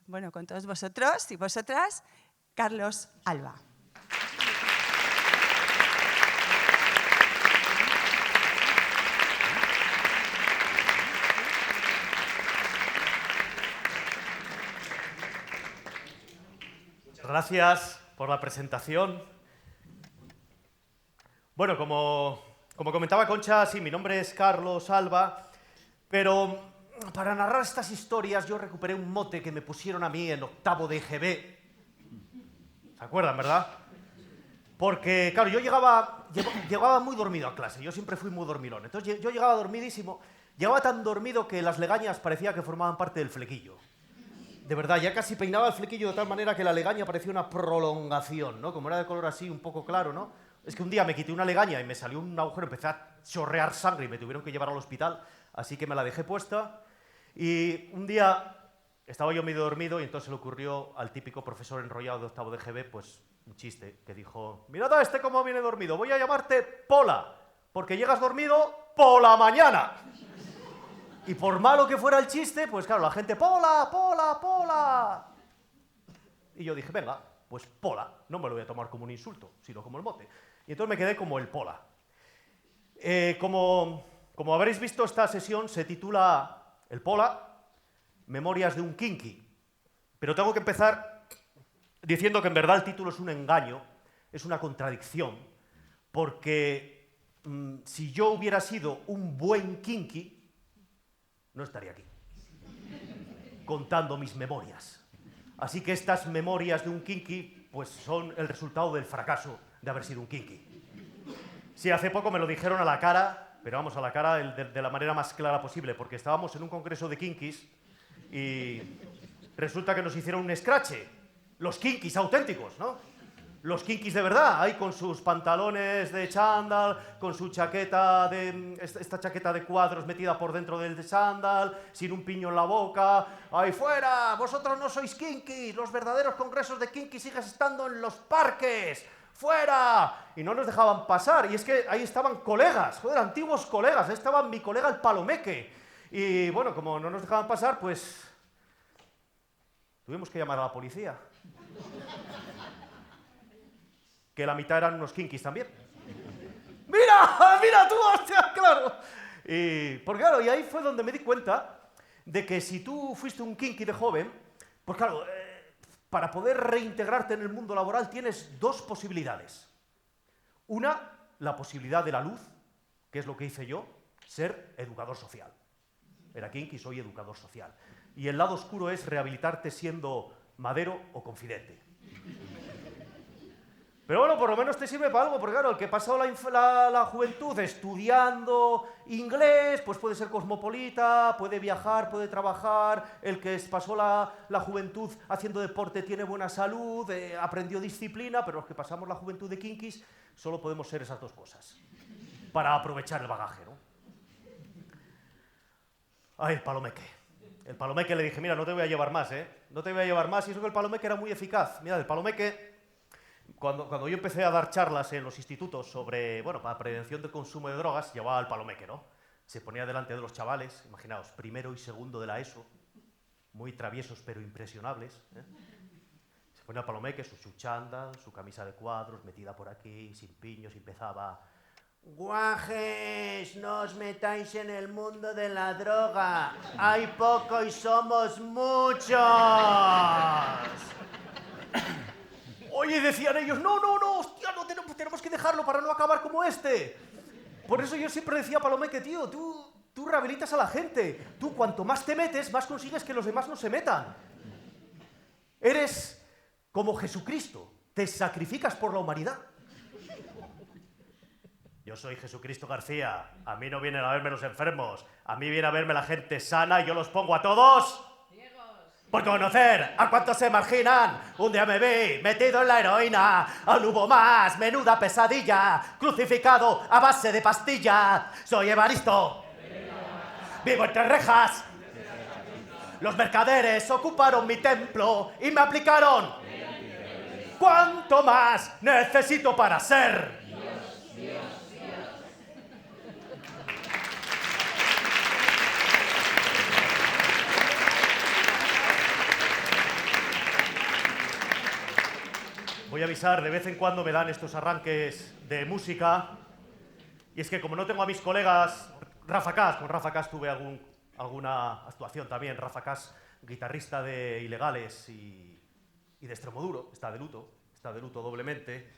Bueno, con todos vosotros y vosotras, Carlos Alba. Muchas gracias por la presentación. Bueno, como comentaba Concha, sí, mi nombre es Carlos Alba, pero para narrar estas historias yo recuperé un mote que me pusieron a mí en octavo de EGB. ¿Se acuerdan, verdad? Porque, claro, yo llegaba muy dormido a clase, yo siempre fui muy dormilón. Entonces yo llegaba dormidísimo, llegaba tan dormido que las legañas parecía que formaban parte del flequillo. De verdad, ya casi peinaba el flequillo de tal manera que la legaña parecía una prolongación, ¿no? Como era de color así, un poco claro, ¿no? Es que un día me quité una legaña y me salió un agujero, empecé a chorrear sangre y me tuvieron que llevar al hospital, así que me la dejé puesta. Y un día estaba yo medio dormido y entonces le ocurrió al típico profesor enrollado de octavo de GB, pues un chiste, que dijo: mirad a este cómo viene dormido, voy a llamarte Pola, porque llegas dormido por la mañana. Y por malo que fuera el chiste, pues claro, la gente, Pola, Pola, Pola. Y yo dije, venga, pues Pola, no me lo voy a tomar como un insulto, sino como el mote. Y entonces me quedé como el Pola. Como habréis visto, esta sesión se titula El Pola, Memorias de un Kinky. Pero tengo que empezar diciendo que en verdad el título es un engaño, es una contradicción, porque si yo hubiera sido un buen kinky, no estaría aquí, contando mis memorias. Así que estas memorias de un kinky, pues son el resultado del fracaso de haber sido un kinky. Sí, hace poco me lo dijeron a la cara, pero vamos, a la cara de la manera más clara posible, porque estábamos en un congreso de kinkis y resulta que nos hicieron un escrache. Los kinkis auténticos, ¿no? Los kinkis de verdad, ahí con sus pantalones de chándal, con su chaqueta esta chaqueta de cuadros metida por dentro del chándal, sin un piño en la boca. ¡Ahí fuera! ¡Vosotros no sois kinkis! ¡Los verdaderos congresos de kinkis siguen estando en los parques! ¡Fuera! Y no nos dejaban pasar. Y es que ahí estaban colegas, joder, antiguos colegas. Ahí estaba mi colega el Palomeque. Y bueno, como no nos dejaban pasar, pues tuvimos que llamar a la policía. Que la mitad eran unos kinkis también. ¡Mira! ¡Mira tú, hostia! ¡Claro! Porque claro, y ahí fue donde me di cuenta de que si tú fuiste un kinky de joven, pues claro, para poder reintegrarte en el mundo laboral tienes dos posibilidades. Una, la posibilidad de la luz, que es lo que hice yo, ser educador social. Era kinky, soy educador social. Y el lado oscuro es rehabilitarte siendo madero o confidente. Pero bueno, por lo menos te sirve para algo, porque claro, el que pasó la juventud estudiando inglés, pues puede ser cosmopolita, puede viajar, puede trabajar. El que pasó la juventud haciendo deporte tiene buena salud, aprendió disciplina, pero los que pasamos la juventud de kinkis solo podemos ser esas dos cosas, para aprovechar el bagaje, ¿no? Ay, el Palomeque. El Palomeque le dije, mira, no te voy a llevar más, ¿eh? No te voy a llevar más, y eso que el Palomeque era muy eficaz. Mira, el Palomeque... Cuando yo empecé a dar charlas en los institutos sobre, bueno, para prevención del consumo de drogas, llevaba al Palomeque, ¿no? Se ponía delante de los chavales, imaginaos, primero y segundo de la ESO, muy traviesos pero impresionables, ¿eh? Se ponía al Palomeque, su chándal, su camisa de cuadros, metida por aquí, sin piños, y empezaba: guajes, no os metáis en el mundo de la droga, hay poco y somos muchos. Oye, decían ellos, no, hostia, no tenemos que dejarlo para no acabar como este. Por eso yo siempre decía a Palomeque, tío, tú rehabilitas a la gente. Tú cuanto más te metes, más consigues que los demás no se metan. Eres como Jesucristo, te sacrificas por la humanidad. Yo soy Jesucristo García, a mí no vienen a verme los enfermos, a mí viene a verme la gente sana y yo los pongo a todos por conocer a cuántos se marginan. Un día me vi metido en la heroína, aún hubo más, menuda pesadilla, crucificado a base de pastilla. Soy Evaristo, vivo entre rejas. Los mercaderes ocuparon mi templo y me aplicaron. ¿Cuánto más necesito para ser? Voy a avisar, de vez en cuando me dan estos arranques de música. Y es que como no tengo a mis colegas, con Rafa Cas tuve alguna actuación también. Rafa Cas, guitarrista de Ilegales y de Extremoduro, está de luto doblemente,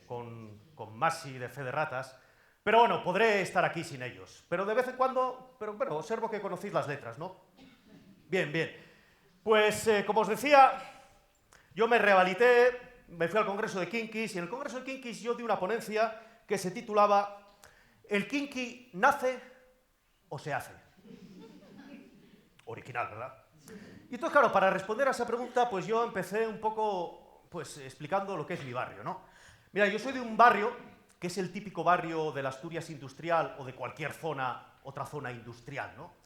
con Masi de Fe de Ratas. Pero bueno, podré estar aquí sin ellos. Pero de vez en cuando, pero bueno, observo que conocéis las letras, ¿no? Bien, bien. Pues, como os decía, yo me rehabilité, me fui al Congreso de Kinkis, y en el Congreso de Kinkis yo di una ponencia que se titulaba ¿El Kinky nace o se hace? Original, ¿verdad? Y entonces, claro, para responder a esa pregunta, pues yo empecé un poco, pues, explicando lo que es mi barrio, ¿no? Mira, yo soy de un barrio que es el típico barrio de la Asturias industrial o de cualquier otra zona industrial, ¿no?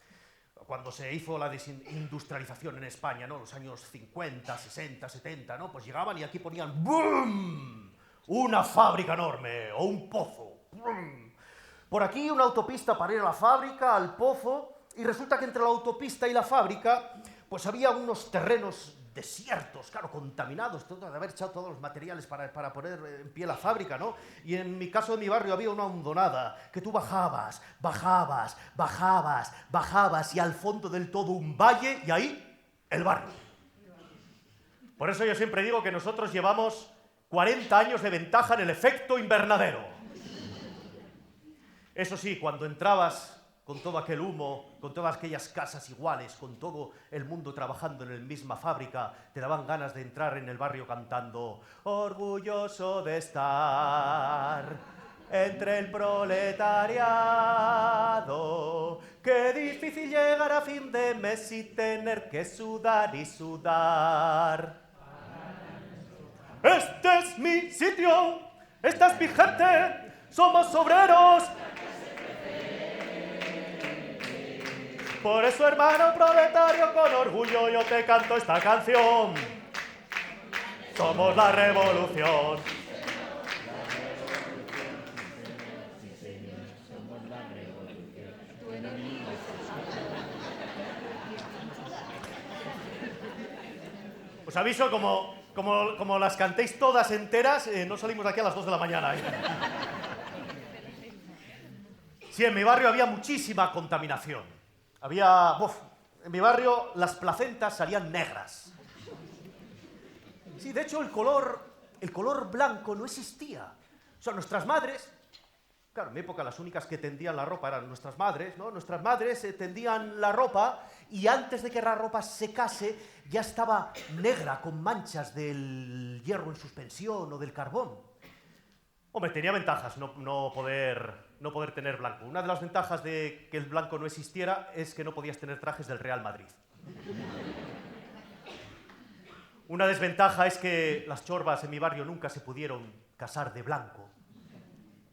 Cuando se hizo la desindustrialización en España, ¿no? Los años 50, 60, 70, ¿no? Pues llegaban y aquí ponían ¡bum! Una fábrica enorme o un pozo. ¡Bum! Por aquí una autopista para ir a la fábrica, al pozo, y resulta que entre la autopista y la fábrica pues había unos terrenos desiertos, claro, contaminados, de haber echado todos los materiales para poner en pie la fábrica, ¿no? Y en mi caso, de mi barrio, había una hondonada que tú bajabas, y al fondo del todo un valle, y ahí, el barrio. Por eso yo siempre digo que nosotros llevamos 40 años de ventaja en el efecto invernadero. Eso sí, cuando entrabas con todo aquel humo, con todas aquellas casas iguales, con todo el mundo trabajando en la misma fábrica, te daban ganas de entrar en el barrio cantando orgulloso de estar entre el proletariado. Qué difícil llegar a fin de mes y tener que sudar y sudar. Este es mi sitio, esta es mi gente, somos obreros. Por eso, hermano proletario, con orgullo yo te canto esta canción. Somos la revolución. Os aviso, como las cantéis todas enteras, no salimos de aquí a las 2 de la mañana. Sí, en mi barrio había muchísima contaminación. En mi barrio las placentas salían negras. Sí, de hecho el color blanco no existía. O sea, nuestras madres, claro, en mi época las únicas que tendían la ropa eran nuestras madres, ¿no? Nuestras madres tendían la ropa y antes de que la ropa secase ya estaba negra con manchas del hierro en suspensión o del carbón. Hombre, tenía ventajas no poder tener blanco. Una de las ventajas de que el blanco no existiera es que no podías tener trajes del Real Madrid. Una desventaja es que las chorbas en mi barrio nunca se pudieron casar de blanco.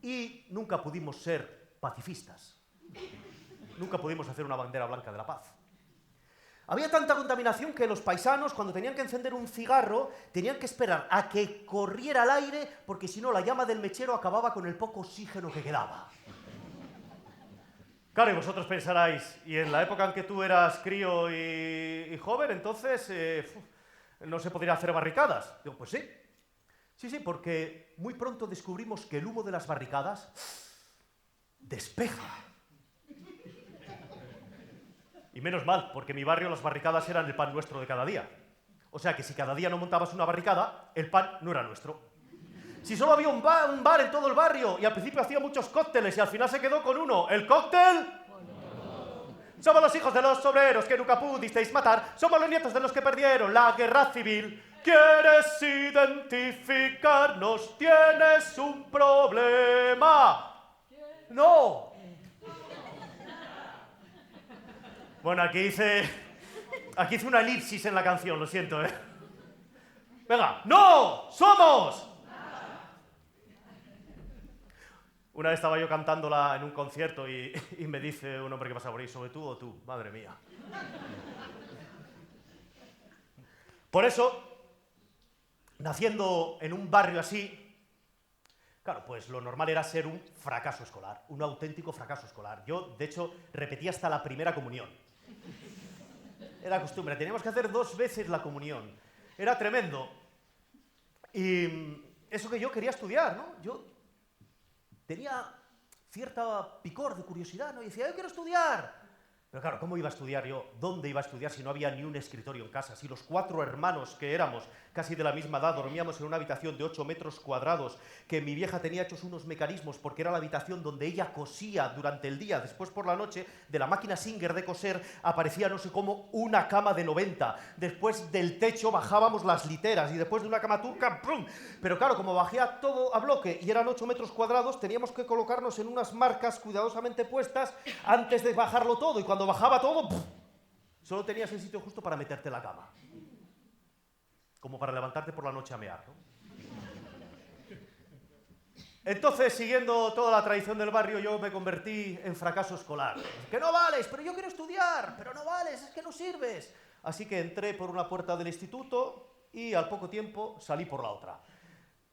Y nunca pudimos ser pacifistas. Nunca pudimos hacer una bandera blanca de la paz. Había tanta contaminación que los paisanos, cuando tenían que encender un cigarro, tenían que esperar a que corriera el aire, porque si no la llama del mechero acababa con el poco oxígeno que quedaba. Claro, y vosotros pensaréis, ¿y en la época en que tú eras crío y joven, entonces no se podría hacer barricadas? Digo, pues sí. Sí, porque muy pronto descubrimos que el humo de las barricadas despeja. Y menos mal, porque en mi barrio las barricadas eran el pan nuestro de cada día. O sea que si cada día no montabas una barricada, el pan no era nuestro. Si solo había un bar en todo el barrio y al principio hacía muchos cócteles y al final se quedó con uno, ¿el cóctel? Somos los hijos de los obreros que nunca pudisteis matar. Somos los nietos de los que perdieron la guerra civil. ¿Quieres identificarnos? ¿Tienes un problema? No. Bueno, aquí hice una elipsis en la canción, lo siento, ¿eh? Venga, ¡no! ¡Somos! Una vez estaba yo cantándola en un concierto y me dice un hombre que pasa por ahí, ¿sobre tú o tú? Madre mía. Por eso, naciendo en un barrio así, claro, pues lo normal era ser un fracaso escolar, un auténtico fracaso escolar. Yo, de hecho, repetí hasta la primera comunión. Era costumbre, teníamos que hacer 2 veces la comunión. Era tremendo. Y eso que yo quería estudiar, ¿no? Yo tenía cierta picor de curiosidad, ¿no? Y decía, yo quiero estudiar. Pero claro, ¿cómo iba a estudiar yo? ¿Dónde iba a estudiar si no había ni un escritorio en casa? Si los 4 hermanos que éramos, casi de la misma edad, dormíamos en una habitación de 8 metros cuadrados, que mi vieja tenía hechos unos mecanismos porque era la habitación donde ella cosía durante el día. Después por la noche, de la máquina Singer de coser, aparecía no sé cómo una cama de 90. Después del techo bajábamos las literas y después de una cama turca, ¡pum! Pero claro, como bajía todo a bloque y eran 8 metros cuadrados, teníamos que colocarnos en unas marcas cuidadosamente puestas antes de bajarlo todo. Y cuando bajaba todo, ¡puf! Solo tenías el sitio justo para meterte en la cama. Como para levantarte por la noche a mear, ¿no? Entonces, siguiendo toda la tradición del barrio, yo me convertí en fracaso escolar. ¡Que no vales! ¡Pero yo quiero estudiar! ¡Pero no vales! ¡Es que no sirves! Así que entré por una puerta del instituto y al poco tiempo salí por la otra.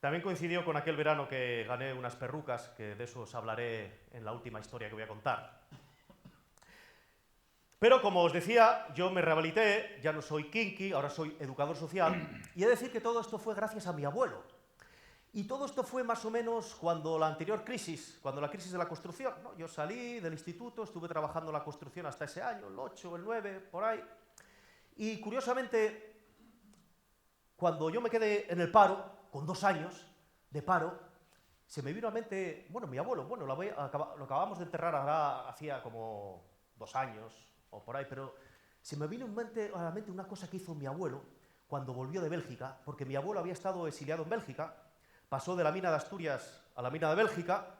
También coincidió con aquel verano que gané unas perrucas, que de eso os hablaré en la última historia que voy a contar. Pero, como os decía, yo me rehabilité, ya no soy kinky, ahora soy educador social, y he de decir que todo esto fue gracias a mi abuelo. Y todo esto fue más o menos cuando la anterior crisis, cuando la crisis de la construcción, ¿no? Yo salí del instituto, estuve trabajando en la construcción hasta ese año, el 8, el 9, por ahí, y curiosamente, cuando yo me quedé en el paro, con 2 años de paro, se me vino a mente, bueno, mi abuelo, bueno, lo acabamos de enterrar ahora hacía como 2 años, o por ahí, pero se me vino a la mente una cosa que hizo mi abuelo cuando volvió de Bélgica, porque mi abuelo había estado exiliado en Bélgica, pasó de la mina de Asturias a la mina de Bélgica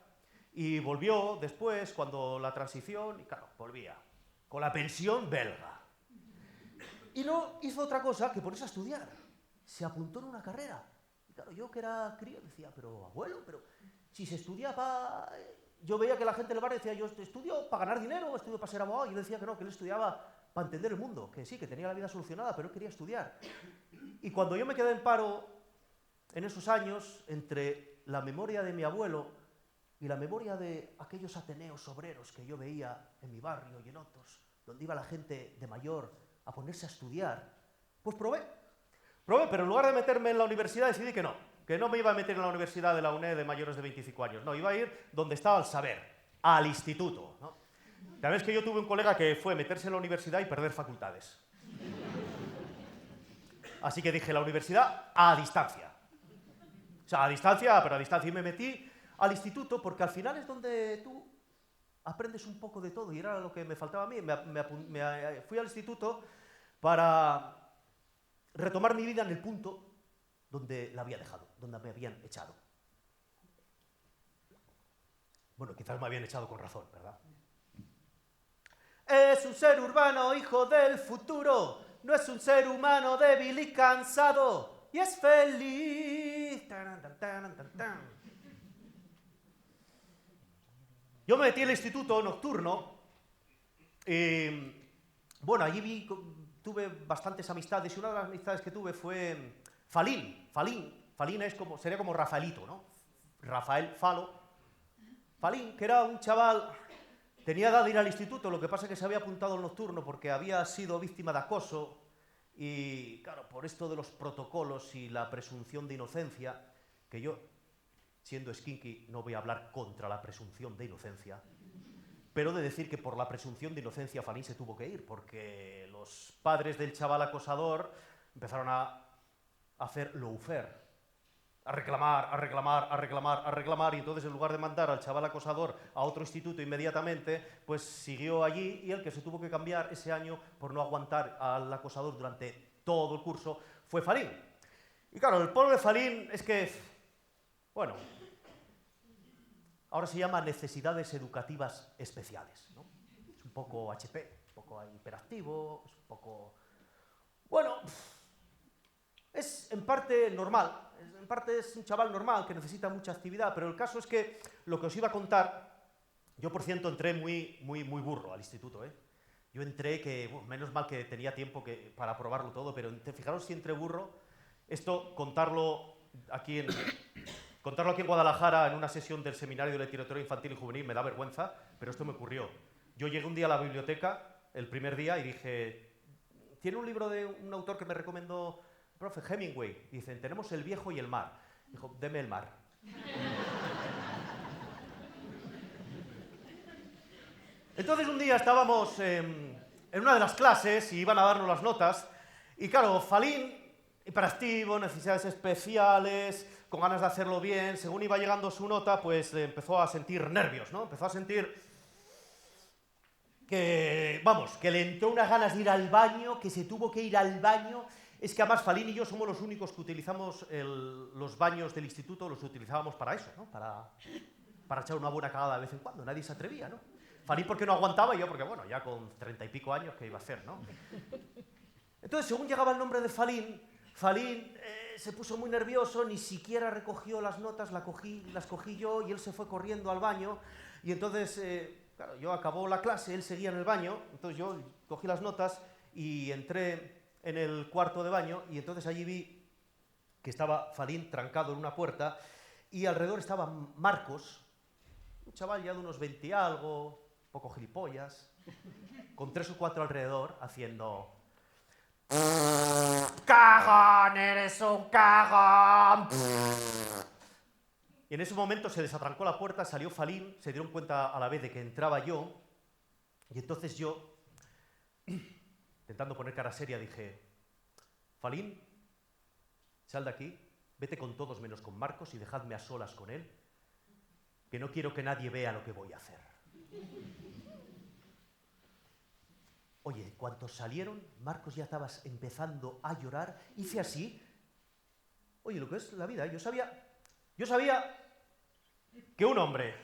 y volvió después, cuando la transición, y claro, volvía con la pensión belga. Y no hizo otra cosa que ponerse a estudiar. Se apuntó en una carrera. Y claro, yo que era crío decía, pero abuelo, pero si se estudia para... Yo veía que la gente del barrio decía, yo estudio para ganar dinero o estudio para ser abogado. Y yo decía que no, que él estudiaba para entender el mundo, que sí, que tenía la vida solucionada, pero él quería estudiar. Y cuando yo me quedé en paro, en esos años, entre la memoria de mi abuelo y la memoria de aquellos ateneos obreros que yo veía en mi barrio y en otros, donde iba la gente de mayor a ponerse a estudiar, pues probé, pero en lugar de meterme en la universidad decidí que no me iba a meter en la universidad de la UNED de mayores de 25 años, no, iba a ir donde estaba el saber, al instituto, ¿no? Sabes que yo tuve un colega que fue meterse en la universidad y perder facultades. Así que dije, la universidad a distancia. O sea, a distancia, pero a distancia. Y me metí al instituto porque al final es donde tú aprendes un poco de todo y era lo que me faltaba a mí. Fui al instituto para retomar mi vida en el punto donde la había dejado, donde me habían echado. Bueno, quizás me habían echado con razón, ¿verdad? Es un ser urbano, hijo del futuro, no es un ser humano débil y cansado, y es feliz. Yo me metí en el instituto nocturno y, bueno, allí tuve bastantes amistades y una de las amistades que tuve fue Falín. Falín sería como Rafaelito, ¿no? Rafael Falo. Falín, que era un chaval, tenía edad de ir al instituto, lo que pasa es que se había apuntado al nocturno porque había sido víctima de acoso y, claro, por esto de los protocolos y la presunción de inocencia, que yo, siendo skinky, no voy a hablar contra la presunción de inocencia, pero de decir que por la presunción de inocencia Falín se tuvo que ir, porque los padres del chaval acosador empezaron a hacer lawfare, a reclamar, y entonces en lugar de mandar al chaval acosador a otro instituto inmediatamente, pues siguió allí y el que se tuvo que cambiar ese año por no aguantar al acosador durante todo el curso fue Falín. Y claro, el pobre Falín es que, bueno, ahora se llama necesidades educativas especiales, ¿no? Es un poco HP, un poco hiperactivo, es un poco... Bueno, es en parte normal, en parte es un chaval normal que necesita mucha actividad, pero el caso es que lo que os iba a contar, yo por cierto entré muy burro al instituto, ¿eh? Yo entré que, menos mal que tenía tiempo para probarlo todo, pero fijaros si entré burro, esto contarlo aquí en Guadalajara en una sesión del seminario de literatura infantil y juvenil me da vergüenza, pero esto me ocurrió. Yo llegué un día a la biblioteca, el primer día, y dije, ¿tiene un libro de un autor que me recomendó profe, Hemingway. Dicen, tenemos el viejo y el mar. Dijo, deme el mar. Entonces un día estábamos en una de las clases y iban a darnos las notas y claro, Falín, hiperactivo, necesidades especiales, con ganas de hacerlo bien, según iba llegando su nota, pues empezó a sentir nervios, ¿no? Empezó a sentir que, vamos, que le entró unas ganas de ir al baño, que se tuvo que ir al baño. Es que además Falín y yo somos los únicos que utilizamos los baños del instituto, los utilizábamos para eso, ¿no? Para echar una buena cagada de vez en cuando, nadie se atrevía, ¿no? Falín porque no aguantaba y yo porque, bueno, ya con 30 y pico años, ¿qué iba a hacer, no? Entonces, según llegaba el nombre de Falín, se puso muy nervioso, ni siquiera recogió las notas, las cogí yo y él se fue corriendo al baño y entonces, claro, yo acabó la clase, él seguía en el baño, entonces yo cogí las notas y entré en el cuarto de baño y entonces allí vi que estaba Falín trancado en una puerta y alrededor estaba Marcos, un chaval ya de unos 20 y algo, poco gilipollas, con 3 o 4 alrededor, haciendo... ¡Cagón! ¡Eres un cagón! Y en ese momento se desatrancó la puerta, salió Falín, se dieron cuenta a la vez de que entraba yo, y entonces yo, intentando poner cara seria, dije, Falín, sal de aquí, vete con todos menos con Marcos y dejadme a solas con él, que no quiero que nadie vea lo que voy a hacer. Oye, cuando salieron, Marcos ya estaba empezando a llorar, hice así. Oye, lo que es la vida, yo sabía que un hombre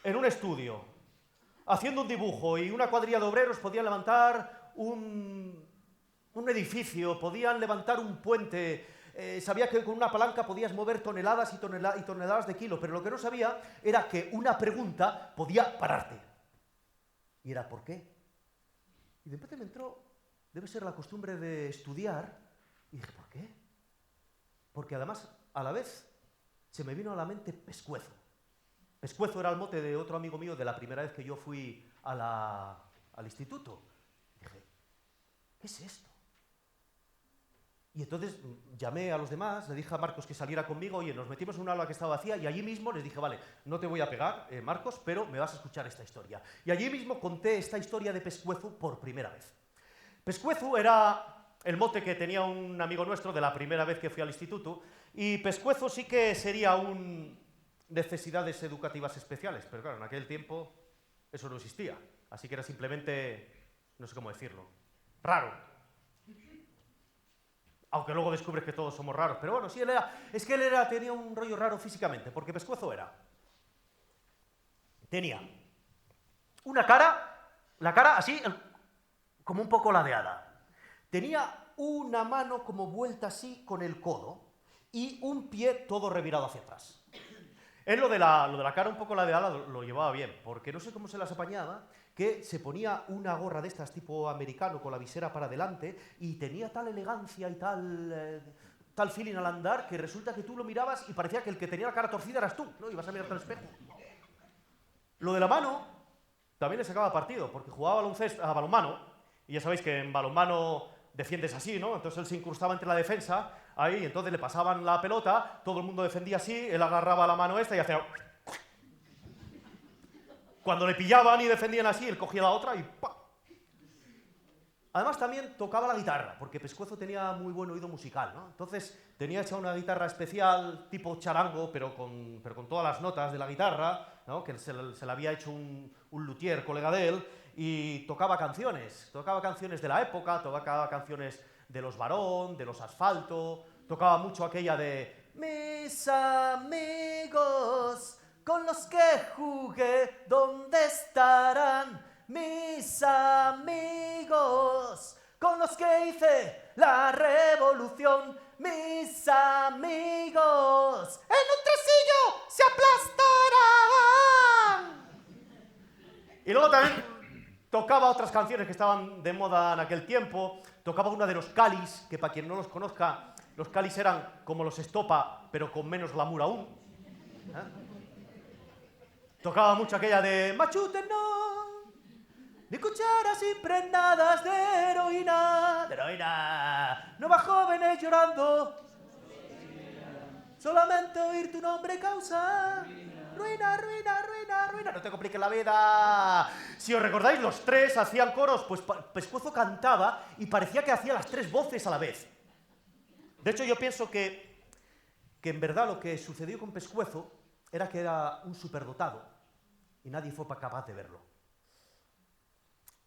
en un estudio, haciendo un dibujo y una cuadrilla de obreros podían levantar un edificio, podían levantar un puente, sabía que con una palanca podías mover toneladas y toneladas de kilo, pero lo que no sabía era que una pregunta podía pararte. Y era, ¿por qué? Y de repente me entró, debe ser la costumbre de estudiar, y dije, ¿por qué? Porque además, a la vez, se me vino a la mente Pescuezo. Pescuezo era el mote de otro amigo mío de la primera vez que yo fui al instituto. Y dije, ¿qué es esto? Y entonces llamé a los demás, le dije a Marcos que saliera conmigo, oye, nos metimos en una aula que estaba vacía y allí mismo les dije, vale, no te voy a pegar, Marcos, pero me vas a escuchar esta historia. Y allí mismo conté esta historia de Pescuezo por primera vez. Pescuezo era el mote que tenía un amigo nuestro de la primera vez que fui al instituto y Pescuezo sí que sería un necesidades educativas especiales, pero claro, en aquel tiempo eso no existía, así que era simplemente, no sé cómo decirlo, raro. Aunque luego descubres que todos somos raros. Pero bueno, sí, tenía un rollo raro físicamente, porque Pescuezo tenía una cara, la cara así, como un poco ladeada. Tenía una mano como vuelta así con el codo y un pie todo revirado hacia atrás. Él lo de la cara un poco ladeada lo llevaba bien, porque no sé cómo se las apañaba, que se ponía una gorra de estas tipo americano con la visera para adelante y tenía tal elegancia y tal feeling al andar que resulta que tú lo mirabas y parecía que el que tenía la cara torcida eras tú, ¿no? Ibas a mirarte al espejo. Lo de la mano también le sacaba partido, porque jugaba a balonmano, y ya sabéis que en balonmano defiendes así, ¿no? Entonces él se incrustaba entre la defensa, ahí, entonces le pasaban la pelota, todo el mundo defendía así, él agarraba la mano esta y hacía... Cuando le pillaban y defendían así, él cogía la otra y ¡pa! Además también tocaba la guitarra, porque Pescuezo tenía muy buen oído musical, ¿no? Entonces tenía hecha una guitarra especial, tipo charango, pero con todas las notas de la guitarra, ¿no? Que se la había hecho un luthier, colega de él, y tocaba canciones de la época, tocaba canciones de los Barón, de los Asfalto, tocaba mucho aquella de mis amigos con los que jugué, ¿dónde estarán mis amigos con los que hice la revolución? Mis amigos en un tresillo se aplastarán. Y luego también tocaba otras canciones que estaban de moda en aquel tiempo. Tocaba una de los Calis, que para quien no los conozca, los Calis eran como los Estopa, pero con menos glamour aún. Tocaba mucho aquella de Machute no, ni cucharas impregnadas de heroína, nuevas jóvenes vez llorando. Solamente oír tu nombre causa ruina, ruina, ruina, ruina. No te compliques la vida. Si os recordáis, los tres hacían coros, pues Pescuezo cantaba y parecía que hacía las tres voces a la vez. De hecho, yo pienso que en verdad lo que sucedió con Pescuezo era que era un superdotado y nadie fue capaz de verlo.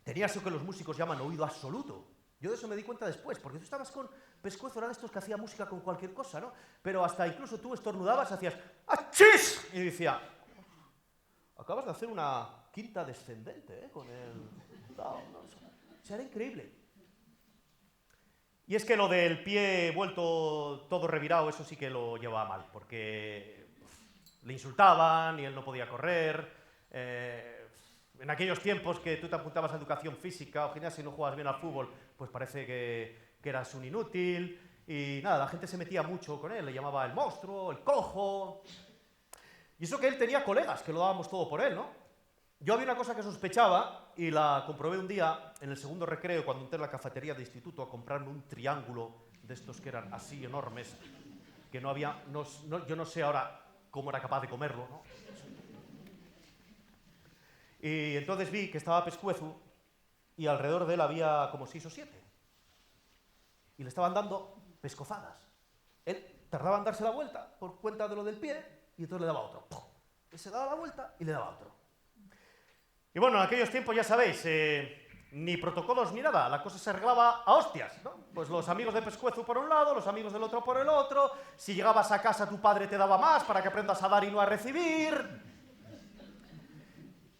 Tenía eso que los músicos llaman oído absoluto. Yo de eso me di cuenta después, porque tú estabas con Pescuezo, era de estos que hacía música con cualquier cosa, ¿no? Pero hasta incluso tú estornudabas, hacías ¡achis! Y decía, acabas de hacer una quinta descendente, ¿eh? Con el... No, o sea, era increíble. Y es que lo del pie vuelto todo revirado, eso sí que lo llevaba mal, porque le insultaban y él no podía correr. En aquellos tiempos que tú te apuntabas a educación física o gimnasia y no jugabas bien al fútbol, pues parece que eras un inútil. Y nada, la gente se metía mucho con él, le llamaba el monstruo, el cojo. Y eso que él tenía colegas, que lo dábamos todo por él, ¿no? Yo había una cosa que sospechaba y la comprobé un día en el segundo recreo cuando entré en la cafetería de instituto a comprarme un triángulo de estos que eran así enormes, que no había, yo no sé ahora cómo era capaz de comerlo, ¿no? Y entonces vi que estaba Pescuezo y alrededor de él había como 6 o 7. Y le estaban dando pescozadas. Él tardaba en darse la vuelta por cuenta de lo del pie y entonces le daba otro. Y se daba la vuelta y le daba otro. Y bueno, en aquellos tiempos ya sabéis, ni protocolos ni nada, la cosa se arreglaba a hostias, ¿no? Pues los amigos de Pescuezo por un lado, los amigos del otro por el otro. Si llegabas a casa tu padre te daba más para que aprendas a dar y no a recibir.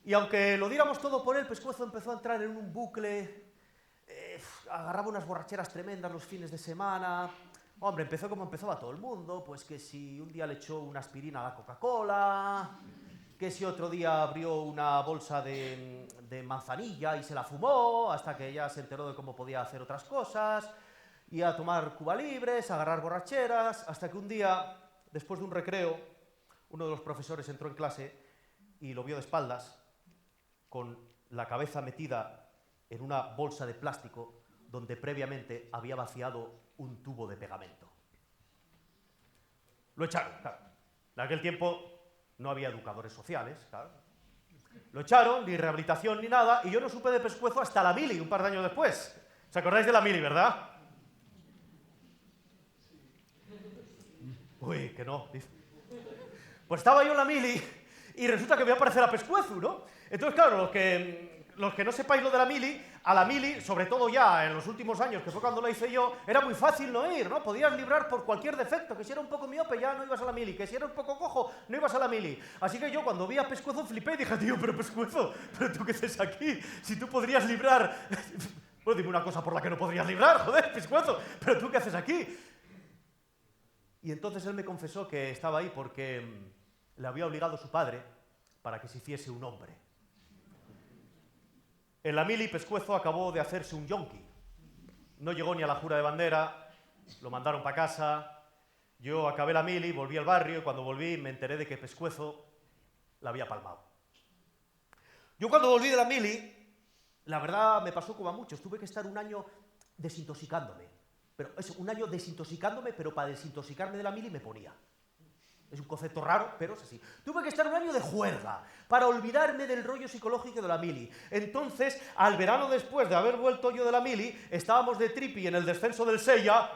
Y aunque lo diéramos todo por él, Pescuezo empezó a entrar en un bucle, agarraba unas borracheras tremendas los fines de semana. Hombre, empezó como empezaba todo el mundo, pues que si un día le echó una aspirina a la Coca-Cola, que si otro día abrió una bolsa de manzanilla y se la fumó, hasta que ya se enteró de cómo podía hacer otras cosas, y a tomar Cuba Libres, a agarrar borracheras, hasta que un día, después de un recreo, uno de los profesores entró en clase y lo vio de espaldas, con la cabeza metida en una bolsa de plástico donde previamente había vaciado un tubo de pegamento. Lo echaron, claro. En aquel tiempo no había educadores sociales, claro. Lo echaron, ni rehabilitación ni nada, y yo no supe de Pescuezo hasta la mili, un par de años después. ¿Os acordáis de la mili, verdad? Uy, que no. Pues estaba yo en la mili y resulta que voy a aparecer a Pescuezo, ¿no? Entonces, claro, los que no sepáis lo de la mili, a la mili, sobre todo ya en los últimos años, que fue cuando la hice yo, era muy fácil no ir, ¿no? Podías librar por cualquier defecto, que si era un poco miope ya no ibas a la mili, que si era un poco cojo no ibas a la mili. Así que yo cuando vi a Pescuezo flipé y dije, tío, pero Pescuezo, ¿pero tú qué haces aquí? Si tú podrías librar... Pues dime una cosa por la que no podrías librar, joder, Pescuezo, ¿pero tú qué haces aquí? Y entonces él me confesó que estaba ahí porque le había obligado su padre para que se hiciese un hombre. En la mili, Pescuezo acabó de hacerse un yonki. No llegó ni a la jura de bandera, lo mandaron para casa. Yo acabé la mili, volví al barrio y cuando volví me enteré de que Pescuezo la había palmado. Yo cuando volví de la mili, la verdad me pasó como a muchos. Tuve que estar un año desintoxicándome. Pero eso, un año desintoxicándome, pero para desintoxicarme de la mili me ponía. Es un concepto raro, pero es así. Tuve que estar un año de juerga para olvidarme del rollo psicológico de la mili. Entonces, al verano después de haber vuelto yo de la mili, estábamos de tripi en el descenso del Sella.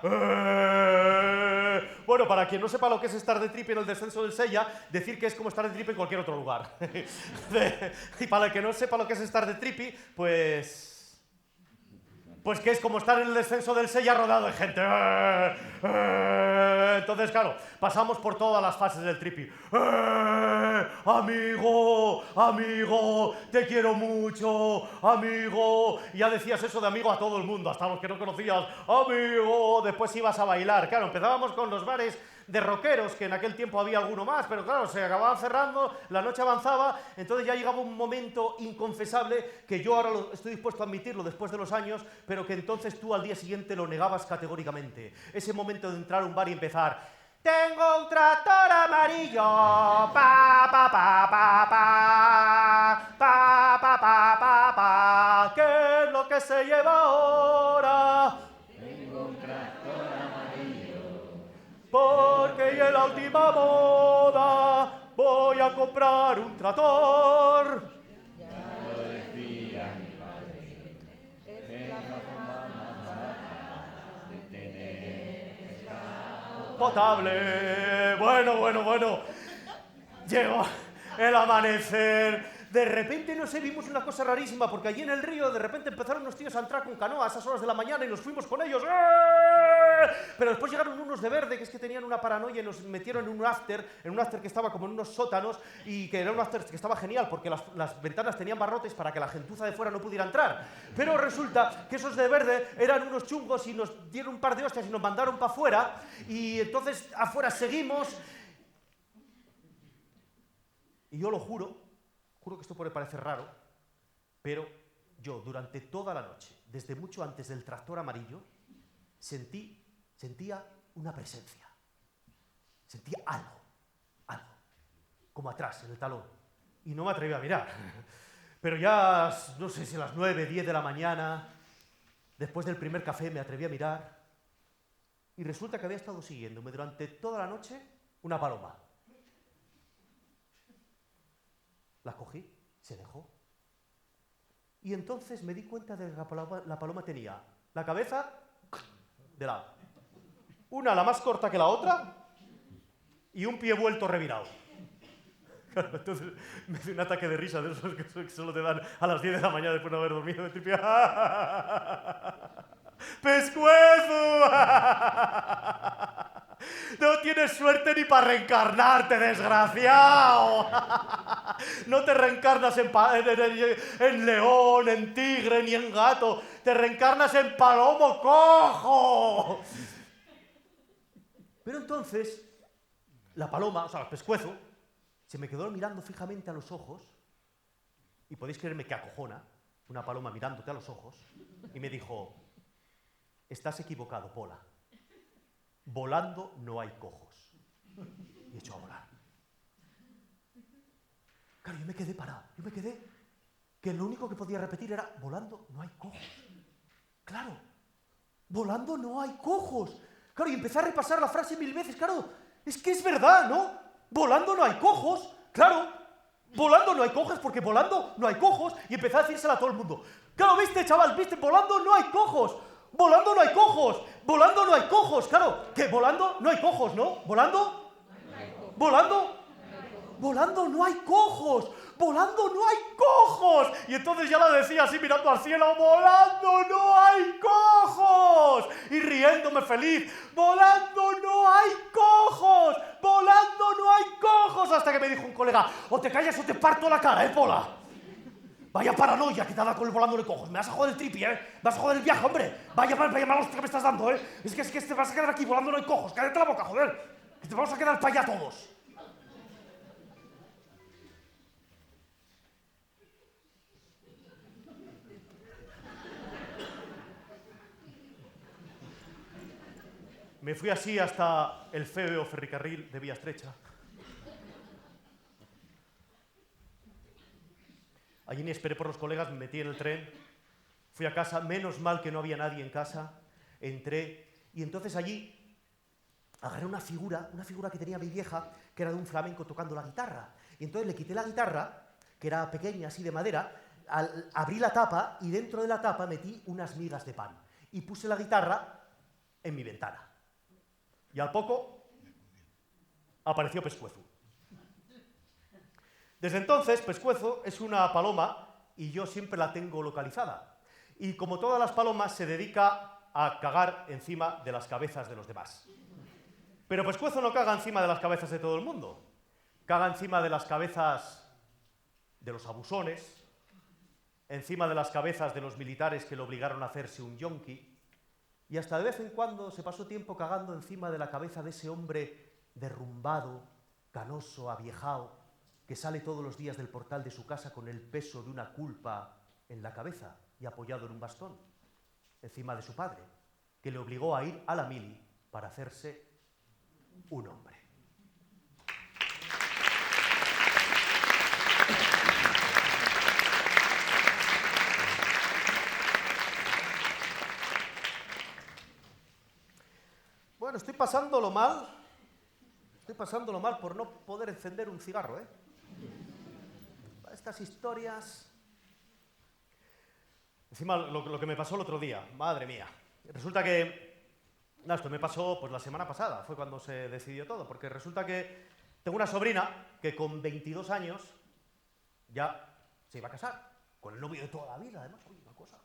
Bueno, para quien no sepa lo que es estar de tripi en el descenso del Sella, decir que es como estar de tripi en cualquier otro lugar. Y para el que no sepa lo que es estar de tripi, pues que es como estar en el descenso del Sella rodeado de gente. Entonces, claro, pasamos por todas las fases del tripi. Amigo, amigo, te quiero mucho, amigo. Y ya decías eso de amigo a todo el mundo, hasta los que no conocías. Amigo, después ibas a bailar. Claro, empezábamos con los bares de rockeros, que en aquel tiempo había alguno más, pero claro, se acababan cerrando, la noche avanzaba, entonces ya llegaba un momento inconfesable que yo ahora estoy dispuesto a admitirlo después de los años, pero que entonces tú al día siguiente lo negabas categóricamente. Ese momento de entrar a un bar y empezar: tengo un tractor amarillo, pa pa pa pa pa pa pa pa pa pa, ¿qué es lo que se lleva ahora? Tengo un tractor amarillo. porque ya en la última moda voy a comprar un tractor. Potable. Bueno. Llegó el amanecer. De repente, no sé, vimos una cosa rarísima, porque allí en el río de repente empezaron unos tíos a entrar con canoa a esas horas de la mañana y nos fuimos con ellos. Pero después llegaron unos de verde, que es que tenían una paranoia y nos metieron en un after que estaba como en unos sótanos, y que era un after que estaba genial, porque las ventanas tenían barrotes para que la gentuza de fuera no pudiera entrar. Pero resulta que esos de verde eran unos chungos y nos dieron un par de hostias y nos mandaron para afuera, y entonces afuera seguimos. Y yo lo juro que esto puede parecer raro, pero yo durante toda la noche, desde mucho antes del tractor amarillo, sentía una presencia. Sentía algo, como atrás, en el talón. Y no me atreví a mirar. Pero ya, no sé si a las 9, 10 de la mañana, después del primer café, me atreví a mirar. Y resulta que había estado siguiéndome durante toda la noche una paloma. La cogí, se dejó. Y entonces me di cuenta de que la paloma tenía la cabeza de lado. Una la más corta que la otra y un pie vuelto revirado. Claro, entonces me dio un ataque de risa de esos que solo te dan a las 10 de la mañana después de haber dormido. Me tripé. ¡Pescuezo! No tienes suerte ni para reencarnarte, desgraciado. No te reencarnas en león, en tigre, ni en gato. Te reencarnas en palomo cojo. Pero entonces, la paloma, o sea, el pescuezo, se me quedó mirando fijamente a los ojos, y podéis creerme que acojona una paloma mirándote a los ojos, y me dijo: estás equivocado, Pola. Volando no hay cojos. Y echó a volar. Claro, yo me quedé parado. Yo me quedé que lo único que podía repetir era: volando no hay cojos. Claro, volando no hay cojos. Claro, y empecé a repasar la frase 1000 veces. Claro, es que es verdad, ¿no? Volando no hay cojos. Claro, volando no hay cojos porque volando no hay cojos. Y empecé a decírsela a todo el mundo. Claro, viste, chaval, viste, volando no hay cojos. Volando no hay cojos. Volando no hay cojos. Claro, que volando no hay cojos, ¿no? Volando. Volando no hay cojos. Volando no hay cojos. Y entonces ya la decía así mirando al cielo: volando no hay cojos. Y riéndome feliz: volando no hay cojos. Volando no hay cojos. Hasta que me dijo un colega: o te callas o te parto la cara, Pola. Vaya paranoia que te da con el volando de cojos. Me vas a joder el tripi, ¿eh? Me vas a joder el viaje, hombre. Vaya mala hostia que me estás dando, ¿eh? Es que te vas a quedar aquí volando no hay cojos. Cállate la boca, joder. Que te vamos a quedar para allá todos. Me fui así hasta el feo ferrocarril de vía estrecha. Allí ni esperé por los colegas, me metí en el tren, fui a casa, menos mal que no había nadie en casa, entré, y entonces allí agarré una figura que tenía mi vieja, que era de un flamenco tocando la guitarra. Y entonces le quité la guitarra, que era pequeña, así de madera, abrí la tapa y dentro de la tapa metí unas migas de pan. Y puse la guitarra en mi ventana. Y al poco apareció Pescuezo. Desde entonces, Pescuezo es una paloma y yo siempre la tengo localizada. Y como todas las palomas, se dedica a cagar encima de las cabezas de los demás. Pero Pescuezo no caga encima de las cabezas de todo el mundo. Caga encima de las cabezas de los abusones, encima de las cabezas de los militares que le obligaron a hacerse un yonki, y hasta de vez en cuando se pasó tiempo cagando encima de la cabeza de ese hombre derrumbado, canoso, aviejao, que sale todos los días del portal de su casa con el peso de una culpa en la cabeza y apoyado en un bastón, encima de su padre, que le obligó a ir a la mili para hacerse un hombre. Bueno, estoy pasándolo mal, Estoy pasándolo mal por no poder encender un cigarro, ¿eh? Estas historias... Encima, lo que me pasó el otro día, madre mía. Resulta que... No, esto me pasó pues la semana pasada, fue cuando se decidió todo, porque resulta que tengo una sobrina que con 22 años ya se iba a casar, con el novio de toda la vida, además, oye, una cosa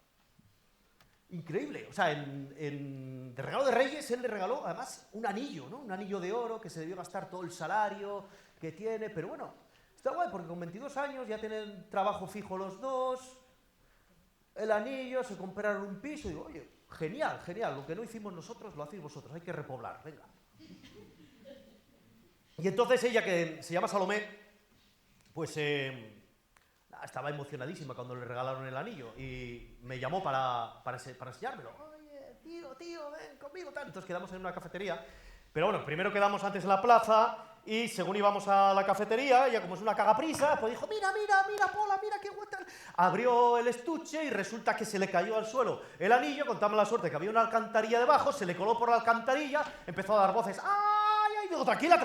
increíble. O sea, de regalo de Reyes, él le regaló, además, un anillo, ¿no? Un anillo de oro que se debió gastar todo el salario que tiene, pero bueno, está guay, porque con 22 años ya tienen trabajo fijo los dos, el anillo, se compraron un piso, y digo, oye, genial, genial, lo que no hicimos nosotros lo hacéis vosotros, hay que repoblar, venga. Y entonces ella, que se llama Salomé, pues estaba emocionadísima cuando le regalaron el anillo y me llamó para enseñármelo. Oye, tío, ven conmigo, tal. Entonces quedamos en una cafetería, pero bueno, primero quedamos antes en la plaza y según íbamos a la cafetería, ella como es una cagaprisa, pues dijo, mira, Pola, mira qué guay. Abrió el estuche y resulta que se le cayó al suelo el anillo, contamos la suerte que había una alcantarilla debajo, se le coló por la alcantarilla, empezó a dar voces, ¡ay! Digo, tranquila,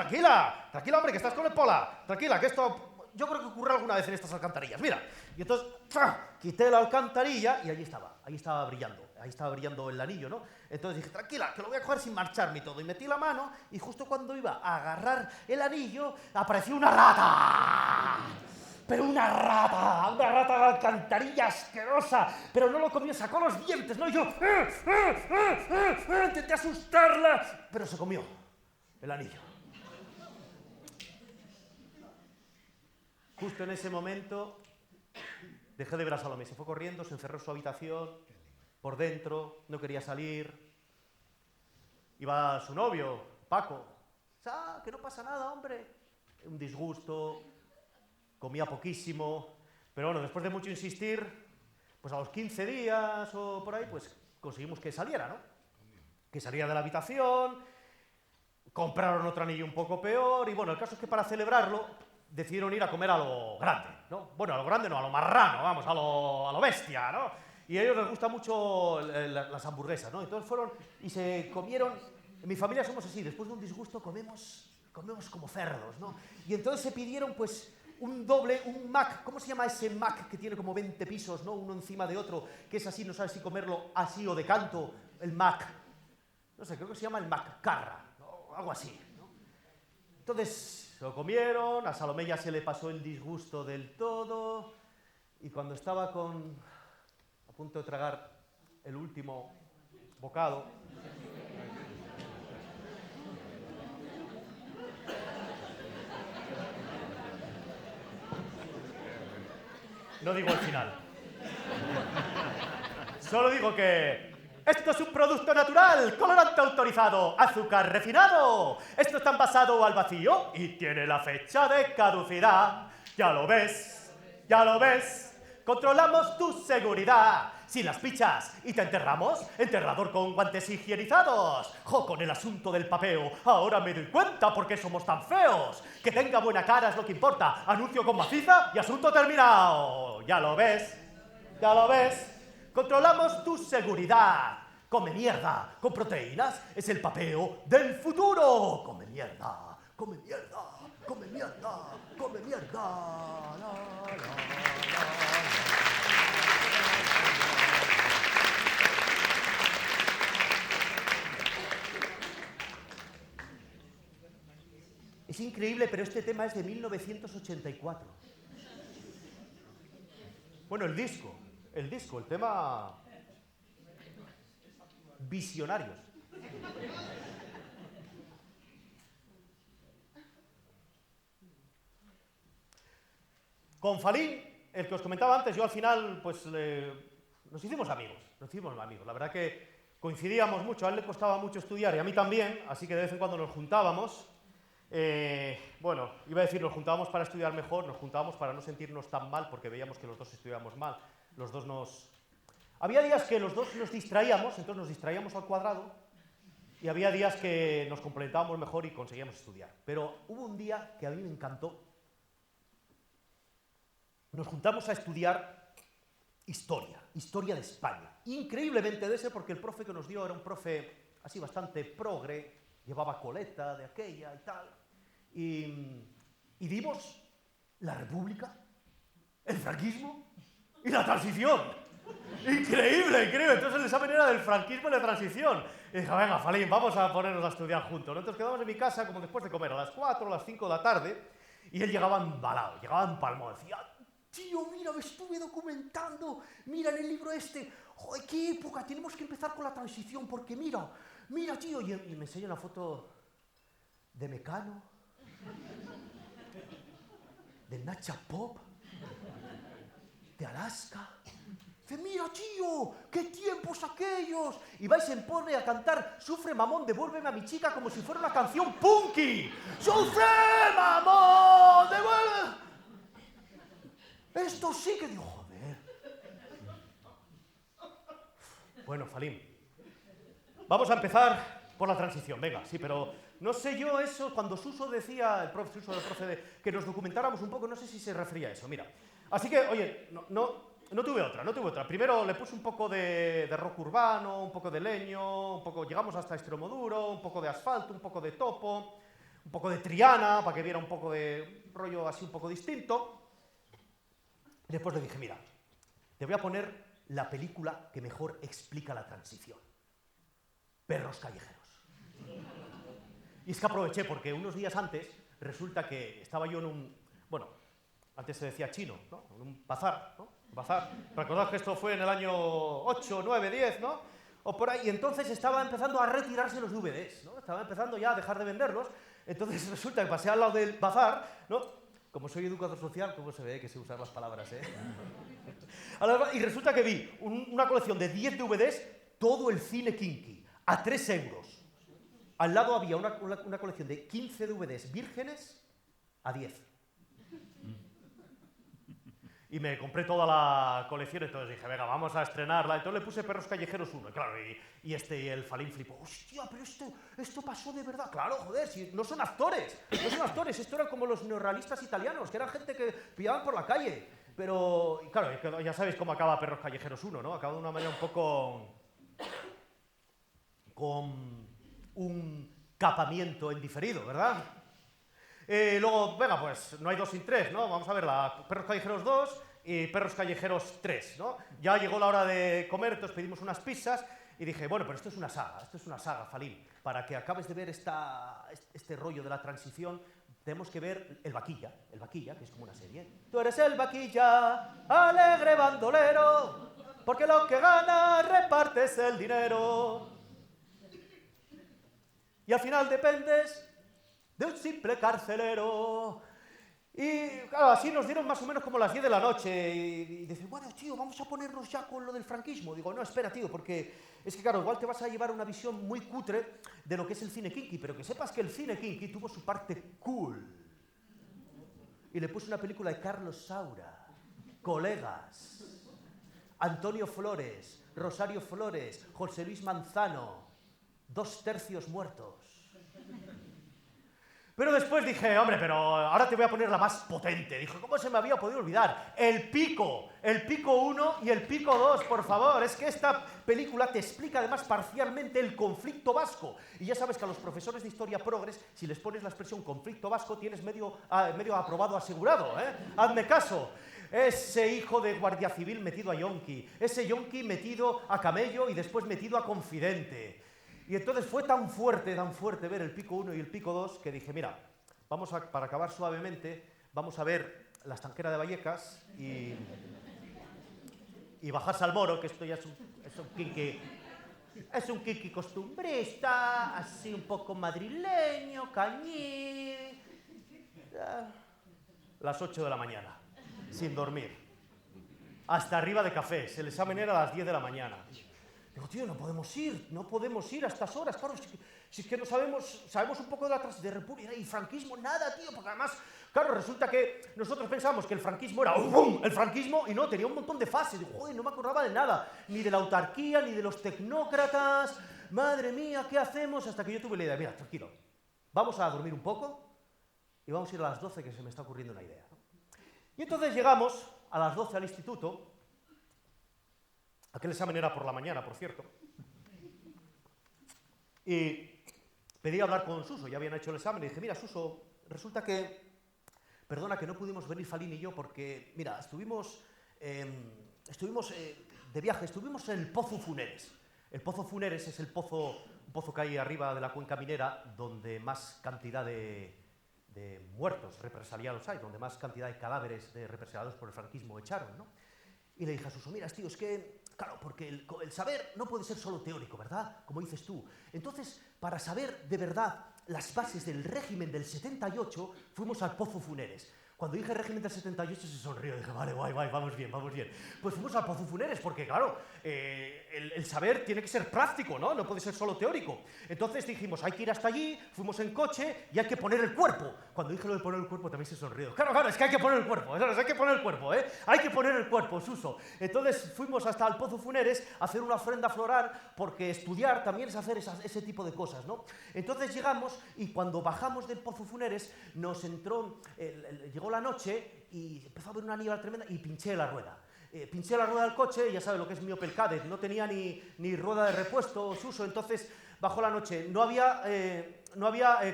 hombre, que estás con el Pola, tranquila, que esto... Yo creo que ocurre alguna vez en estas alcantarillas, mira. Y entonces, quité la alcantarilla y ahí estaba brillando el anillo, ¿no? Entonces dije, tranquila, que lo voy a coger sin marcharme y todo. Y metí la mano y justo cuando iba a agarrar el anillo, apareció una rata. Pero una rata de alcantarilla asquerosa, pero no lo comió, sacó los dientes, ¿no? Y yo, intenté asustarla, pero se comió el anillo. Justo en ese momento dejé de ver a Salomé, se fue corriendo, se encerró en su habitación, por dentro, no quería salir. Iba su novio, Paco, que no pasa nada, hombre. Un disgusto, comía poquísimo, pero bueno, después de mucho insistir, pues a los 15 días o por ahí, pues conseguimos que saliera, ¿no? Que saliera de la habitación, compraron otro anillo un poco peor, y bueno, el caso es que para celebrarlo decidieron ir a comer a lo grande, ¿no? Bueno, a lo grande no, a lo marrano, vamos, a lo bestia, ¿no? Y a ellos les gustan mucho las hamburguesas, ¿no? Entonces fueron y se comieron. En mi familia somos así, después de un disgusto comemos como cerdos, ¿no? Y entonces se pidieron, pues, un Mac. ¿Cómo se llama ese Mac que tiene como 20 pisos, ¿no? Uno encima de otro, que es así, no sabes si comerlo así o de canto, el Mac. No sé, creo que se llama el Mac Carra, ¿no? Algo así, ¿no? Entonces... se lo comieron, a Salomé ya se le pasó el disgusto del todo, y cuando estaba a punto de tragar el último bocado, no digo el final, solo digo que esto es un producto natural, colorante autorizado, azúcar refinado. Esto está envasado al vacío y tiene la fecha de caducidad. Ya lo ves, controlamos tu seguridad. Si las pichas y te enterramos, enterrador con guantes higienizados. Jo, con el asunto del papeo, ahora me doy cuenta por qué somos tan feos. Que tenga buena cara es lo que importa. Anuncio con maciza y asunto terminado. Ya lo ves. Controlamos tu seguridad. Come mierda con proteínas. Es el papeo del futuro. Come mierda. La, la, la. Es increíble, pero este tema es de 1984. Bueno, el disco, el tema... Visionarios. Con Falín, el que os comentaba antes, yo al final, pues, nos hicimos amigos. La verdad que coincidíamos mucho, a él le costaba mucho estudiar y a mí también, así que de vez en cuando nos juntábamos. Bueno, iba a decir, nos juntábamos para estudiar mejor, nos juntábamos para no sentirnos tan mal, porque veíamos que los dos estudiábamos mal. Había días que los dos nos distraíamos, entonces nos distraíamos al cuadrado, y había días que nos complementábamos mejor y conseguíamos estudiar. Pero hubo un día que a mí me encantó. Nos juntamos a estudiar historia de España. Increíblemente de ese, porque el profe que nos dio era un profe así bastante progre, llevaba coleta de aquella y tal. y dimos la República, el franquismo y la transición. Increíble, increíble. Entonces el examen era del franquismo y la transición. Y dije, venga, Falín, vamos a ponernos a estudiar juntos, ¿no? Entonces quedamos en mi casa como después de comer a las 4 o las 5 de la tarde y él llegaba embalado, llegaba empalmado. Decía, tío, mira, me estuve documentando, mira en el libro este, joder, qué época, tenemos que empezar con la transición porque mira, tío. Y me enseña una foto de Mecano, de Nacha Pop, de Alaska. Dice, mira, tío, qué tiempos aquellos. Y va y se pone a cantar Sufre mamón, devuélveme a mi chica como si fuera una canción punky. Sufre mamón, devuélveme. Esto sí que digo, joder. Bueno, Falín, vamos a empezar por la transición, venga, sí, pero no sé yo eso, cuando Suso decía, el profe que nos documentáramos un poco, no sé si se refería a eso, mira. Así que, oye, no tuve otra. Primero le puse un poco de rock urbano, un poco de leño, llegamos hasta Extremoduro, un poco de asfalto, un poco de topo, un poco de Triana, para que viera un poco de rollo así un poco distinto. Y después le dije, mira, te voy a poner la película que mejor explica la transición. Perros callejeros. Y es que aproveché porque unos días antes resulta que estaba yo en un, bueno, antes se decía chino, ¿no? En un bazar, ¿no? Bazar. Recordad que esto fue en el año 8, 9, 10, ¿no? O por ahí. Y entonces estaba empezando a retirarse los DVDs, ¿no? Estaba empezando ya a dejar de venderlos. Entonces resulta que pasé al lado del bazar, ¿no? Como soy educador social, ¿cómo se ve que sé usar las palabras, eh? Y resulta que vi una colección de 10 DVDs, todo el cine kinky, a 3 euros. Al lado había una colección de 15 DVDs vírgenes a 10. Y me compré toda la colección, entonces dije, venga, vamos a estrenarla. Entonces le puse Perros Callejeros 1, claro, y el Falín flipó. Hostia, pero esto pasó de verdad. Claro, joder, si no son actores, esto era como los neorrealistas italianos, que eran gente que pillaban por la calle. Pero, y claro, ya sabéis cómo acaba Perros Callejeros 1, ¿no? Acaba de una manera un poco con un capamiento en diferido, ¿verdad? Luego, venga, pues no hay 2 sin 3, ¿no? Vamos a ver, Perros Callejeros 2 y Perros Callejeros 3, ¿no? Ya llegó la hora de comer, entonces pedimos unas pizzas y dije, bueno, pero esto es una saga, Falín. Para que acabes de ver este rollo de la transición, tenemos que ver El Vaquilla, que es como una serie. Tú eres el vaquilla, alegre bandolero, porque lo que ganas repartes el dinero. Y al final dependes de un simple carcelero. Y claro, así nos dieron más o menos como las 10 de la noche. Y dice, bueno, tío, vamos a ponernos ya con lo del franquismo. Digo, no, espera, tío, porque es que, claro, igual te vas a llevar una visión muy cutre de lo que es el cine kinky, pero que sepas que el cine kinky tuvo su parte cool. Y le puse una película de Carlos Saura, Colegas, Antonio Flores, Rosario Flores, José Luis Manzano, 2/3 muertos. Pero después dije, hombre, pero ahora te voy a poner la más potente. Dije, ¿cómo se me había podido olvidar? El Pico 1 y el Pico 2, por favor. Es que esta película te explica además parcialmente el conflicto vasco. Y ya sabes que a los profesores de historia progres, si les pones la expresión conflicto vasco, tienes medio aprobado asegurado, ¿eh? Hazme caso. Ese hijo de guardia civil metido a yonki, ese yonki metido a camello y después metido a confidente. Y entonces fue tan fuerte ver el Pico 1 y el Pico 2 que dije, mira, para acabar suavemente, vamos a ver La Estanquera de Vallecas y bajarse al Moro, que esto ya es un kinky costumbrista, así un poco madrileño, cañí. Las 8 de la mañana, sin dormir. Hasta arriba de cafés, el examen era a las 10 de la mañana. Digo, tío, no podemos ir a estas horas, claro, si es que no sabemos un poco de República y franquismo, nada, tío, porque además, claro, resulta que nosotros pensamos que el franquismo era ¡bum! El franquismo, y no, tenía un montón de fases. Digo, joder, no me acordaba de nada, ni de la autarquía, ni de los tecnócratas, madre mía, ¿qué hacemos? Hasta que yo tuve la idea, mira, tranquilo, vamos a dormir un poco y vamos a ir a las 12, que se me está ocurriendo una idea, ¿no? Y entonces llegamos a las 12 al instituto. Aquel examen era por la mañana, por cierto. Y pedí hablar con Suso, ya habían hecho el examen, y dije, mira, Suso, resulta que, perdona, que no pudimos venir Falín y yo porque, mira, estuvimos de viaje, estuvimos en el Pozo Funeres. El Pozo Funeres es un pozo que hay arriba de la cuenca minera donde más cantidad de muertos represaliados hay, donde más cantidad de cadáveres de represaliados por el franquismo echaron, ¿no? Y le dije a Suso, mira, tío, es que, claro, porque el saber no puede ser solo teórico, ¿verdad? Como dices tú. Entonces, para saber de verdad las bases del régimen del 78, fuimos al Pozo Funeres. Cuando dije régimen del 78 se sonrió, dije, vale, guay, vamos bien, vamos bien. Pues fuimos al Pozo Funeres porque, claro, el saber tiene que ser práctico, ¿no? No puede ser solo teórico. Entonces dijimos, hay que ir hasta allí, fuimos en coche y hay que poner el cuerpo. Cuando dije lo de poner el cuerpo también se sonrió. Claro, es que hay que poner el cuerpo, hay que poner el cuerpo, ¿eh? Hay que poner el cuerpo, Suso. Entonces fuimos hasta el Pozo Funeres a hacer una ofrenda floral porque estudiar también es hacer ese tipo de cosas, ¿no? Entonces llegamos y cuando bajamos del Pozo Funeres nos entró, llegó la noche y empezó a haber una niebla tremenda y pinché la rueda. Pinché la rueda del coche, ya sabe lo que es mi Opel Kadett, no tenía ni rueda de repuesto, Suso, entonces bajó la noche, no había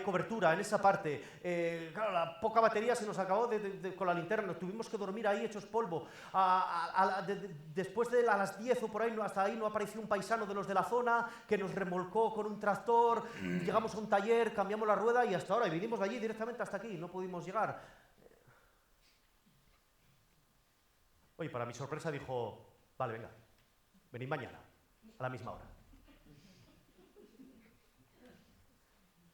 cobertura en esa parte, claro, la poca batería se nos acabó con la linterna, tuvimos que dormir ahí hechos polvo, después de a las 10 o por ahí, hasta ahí no apareció un paisano de los de la zona que nos remolcó con un tractor, llegamos a un taller, cambiamos la rueda y hasta ahora, y vinimos de allí directamente hasta aquí, no pudimos llegar. Oye, para mi sorpresa dijo, vale, venga, venid mañana, a la misma hora.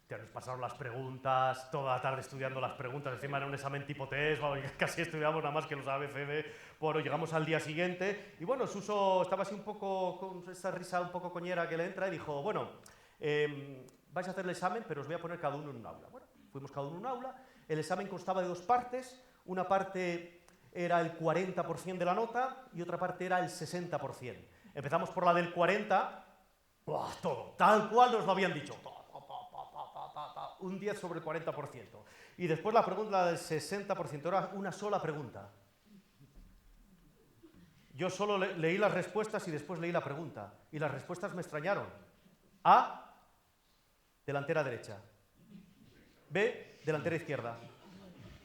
Ya nos pasaron las preguntas, toda la tarde estudiando las preguntas, encima era un examen tipo test, casi estudiamos nada más que los ABCD. Bueno, llegamos al día siguiente y bueno, Suso estaba así un poco con esa risa un poco coñera que le entra y dijo, bueno, vais a hacer el examen, pero os voy a poner cada uno en un aula. Bueno, fuimos cada uno en un aula, el examen constaba de dos partes, una parte era el 40% de la nota y otra parte era el 60%. Empezamos por la del 40%, ¡buah! Todo, tal cual nos lo habían dicho, un 10 sobre el 40%. Y después la pregunta del 60%, era una sola pregunta. Yo solo leí las respuestas y después leí la pregunta. Y las respuestas me extrañaron. A, delantera derecha. B, delantera izquierda.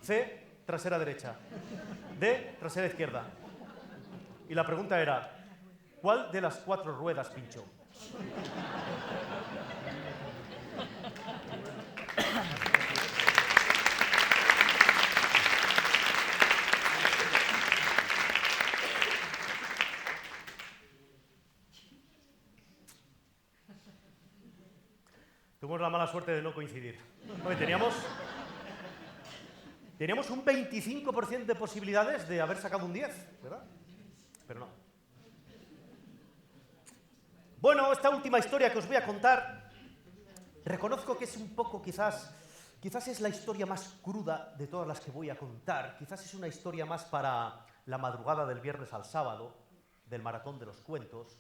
C, trasera derecha. D, trasera izquierda. Y la pregunta era, ¿cuál de las 4 ruedas pinchó? Tuvimos la mala suerte de no coincidir. Oye, teníamos un 25% de posibilidades de haber sacado un 10, ¿verdad? Pero no. Bueno, esta última historia que os voy a contar, reconozco que es un poco, quizás es la historia más cruda de todas las que voy a contar. Quizás es una historia más para la madrugada del viernes al sábado, del maratón de los cuentos.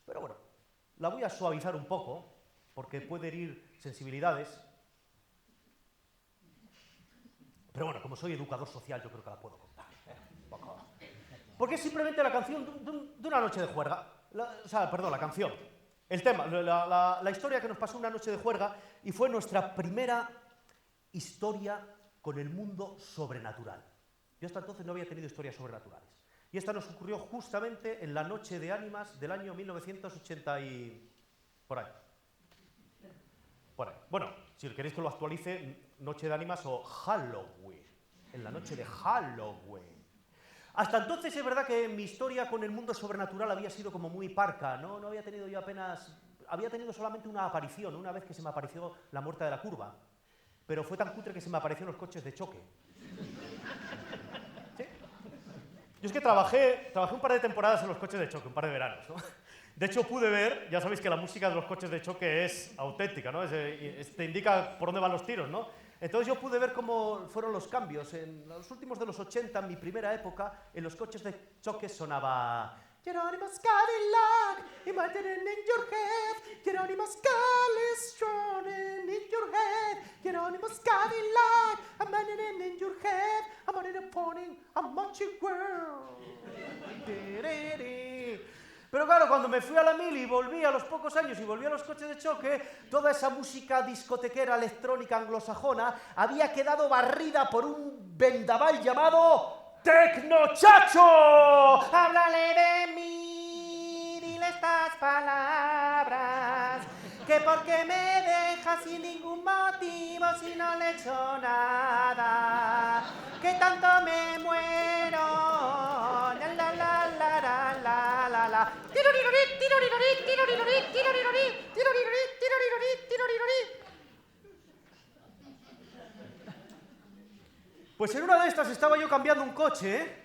Pero bueno, la voy a suavizar un poco, porque puede herir sensibilidades. Pero bueno, como soy educador social, yo creo que la puedo contar. Porque es simplemente la canción de una noche de juerga. La canción. El tema, la historia que nos pasó una noche de juerga y fue nuestra primera historia con el mundo sobrenatural. Yo hasta entonces no había tenido historias sobrenaturales. Y esta nos ocurrió justamente en la Noche de Ánimas del año 1980 y... por ahí. Bueno, si queréis que lo actualice, Noche de Ánimas o Halloween. En la noche de Halloween. Hasta entonces es verdad que mi historia con el mundo sobrenatural había sido como muy parca, ¿no? No había tenido yo apenas... Había tenido solamente una aparición, una vez que se me apareció la muerta de la curva. Pero fue tan cutre que se me apareció en los coches de choque. ¿Sí? Yo es que trabajé un par de temporadas en los coches de choque, un par de veranos, ¿no? De hecho, pude ver, ya sabéis que la música de los coches de choque es auténtica, ¿no? Te indica por dónde van los tiros, ¿no? Entonces yo pude ver cómo fueron los cambios. En los últimos de los 80, en mi primera época, en los coches de choque sonaba... Jerónimo's Cadillac, imagining in your head. Jerónimo's Cadillac, running in your head. Jerónimo's Cadillac, imagining in your head. I'm on a pony, I'm watching world. Pero claro, cuando me fui a la mili y volví a los pocos años y volví a los coches de choque, toda esa música discotequera electrónica anglosajona había quedado barrida por un vendaval llamado ¡Tecnochacho! Háblale de mí, dile estas palabras, que porque me dejas sin ningún motivo si no le echo nada, que tanto me muero, la la la la la la la la. Tirorirorí, tirorirorí, tirorirorí, tirorirorí, tirorirorí, tirorirorí, tirorirorí. Pues en una de estas estaba yo cambiando un coche,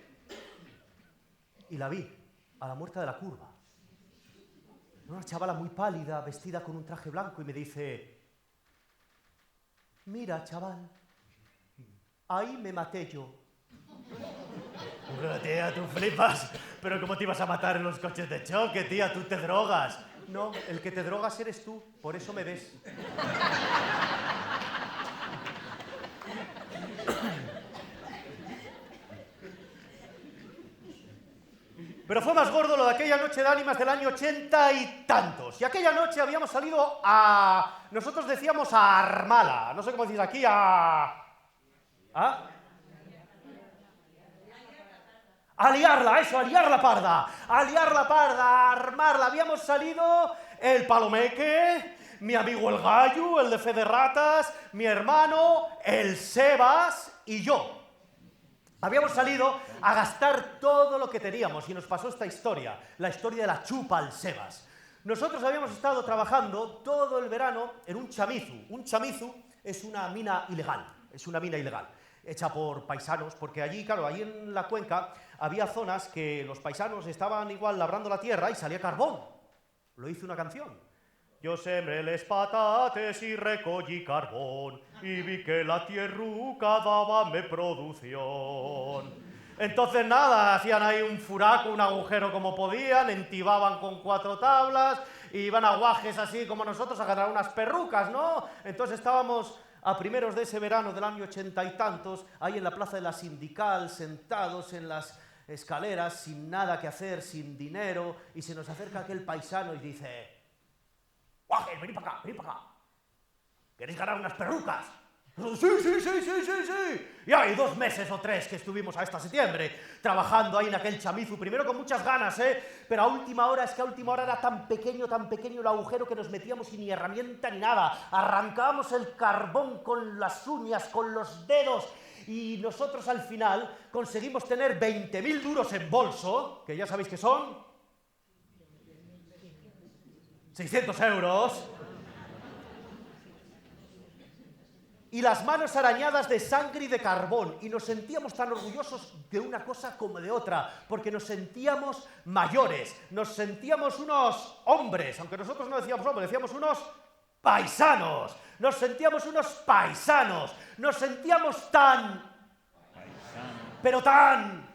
y la vi, a la muerta de la curva. Una chavala muy pálida, vestida con un traje blanco, y me dice: mira, chaval, ahí me maté yo. Tía, tú flipas. Pero ¿cómo te ibas a matar en los coches de choque, tía? Tú te drogas. No, el que te drogas eres tú, por eso me ves. Pero fue más gordo lo de aquella noche de ánimas del año 80 y tantos. Y aquella noche habíamos salido a... Nosotros decíamos a Armala. No sé cómo decís aquí, a liarla, eso, a liar la parda. A liar la parda, a armarla. Habíamos salido el Palomeque, mi amigo el Gallo, el de Fe de Ratas, mi hermano, el Sebas y yo. Habíamos salido a gastar todo lo que teníamos y nos pasó esta historia, la historia de la chupa al Sebas. Nosotros habíamos estado trabajando todo el verano en un chamizu. Un chamizu es una mina ilegal, hecha por paisanos, porque allí, claro, allí en la cuenca había zonas que los paisanos estaban igual labrando la tierra y salía carbón. Lo hice una canción. Yo sembré les patates y recollí carbón y vi que la tierruca dábame producción. Entonces nada, hacían ahí un furaco, un agujero como podían, entibaban con 4 tablas, y iban a guajes así como nosotros a ganar unas perrucas, ¿no? Entonces estábamos a primeros de ese verano del año 80 y tantos, ahí en la plaza de la Sindical, sentados en las escaleras, sin nada que hacer, sin dinero, y se nos acerca aquel paisano y dice: ¡guajes, venid para acá! ¿Queréis ganar unas perrucas? Sí. Y hay 2 meses o 3 que estuvimos hasta septiembre trabajando ahí en aquel chamizu, primero con muchas ganas, pero a última hora era tan pequeño el agujero que nos metíamos sin ni herramienta ni nada. Arrancábamos el carbón con las uñas, con los dedos, y nosotros al final conseguimos tener 20.000 duros en bolso, que ya sabéis que son 600 euros. Y las manos arañadas de sangre y de carbón, y nos sentíamos tan orgullosos de una cosa como de otra, porque nos sentíamos mayores, nos sentíamos unos hombres, aunque nosotros no decíamos hombres, decíamos unos paisanos, nos sentíamos unos paisanos, nos sentíamos tan, pero tan,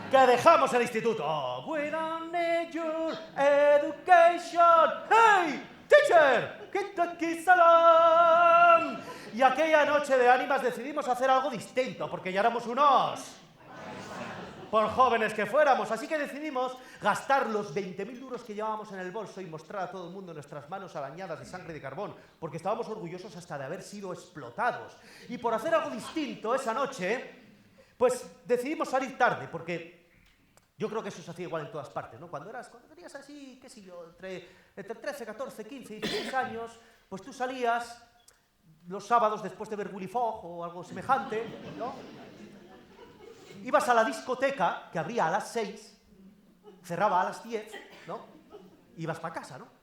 que dejamos el instituto. We don't need your education. Hey, teacher, get aquí salón. Y aquella noche de ánimas decidimos hacer algo distinto, porque ya éramos unos, por jóvenes que fuéramos, así que decidimos gastar los 20.000 duros que llevábamos en el bolso y mostrar a todo el mundo nuestras manos arañadas de sangre y de carbón, porque estábamos orgullosos hasta de haber sido explotados. Y por hacer algo distinto esa noche, pues decidimos salir tarde, porque yo creo que eso se hacía igual en todas partes, ¿no? Cuando tenías así, qué sé yo, entre 13, 14, 15 y 16 años, pues tú salías los sábados después de ver Willy Fogg o algo semejante, ¿no? Ibas a la discoteca, que abría a las 6, cerraba a las 10, ¿no? Ibas para casa, ¿no?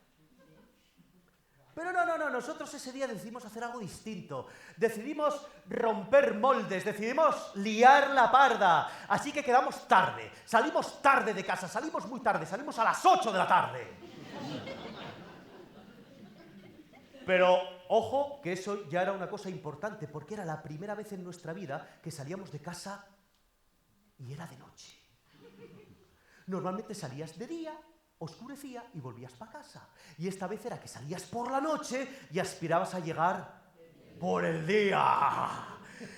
Pero no, nosotros ese día decidimos hacer algo distinto. Decidimos romper moldes, decidimos liar la parda. Así que quedamos tarde, salimos tarde de casa, salimos muy tarde, salimos a las 8 de la tarde. Pero, ojo, que eso ya era una cosa importante, porque era la primera vez en nuestra vida que salíamos de casa y era de noche. Normalmente salías de día, oscurecía y volvías para casa. Y esta vez era que salías por la noche y aspirabas a llegar por el día.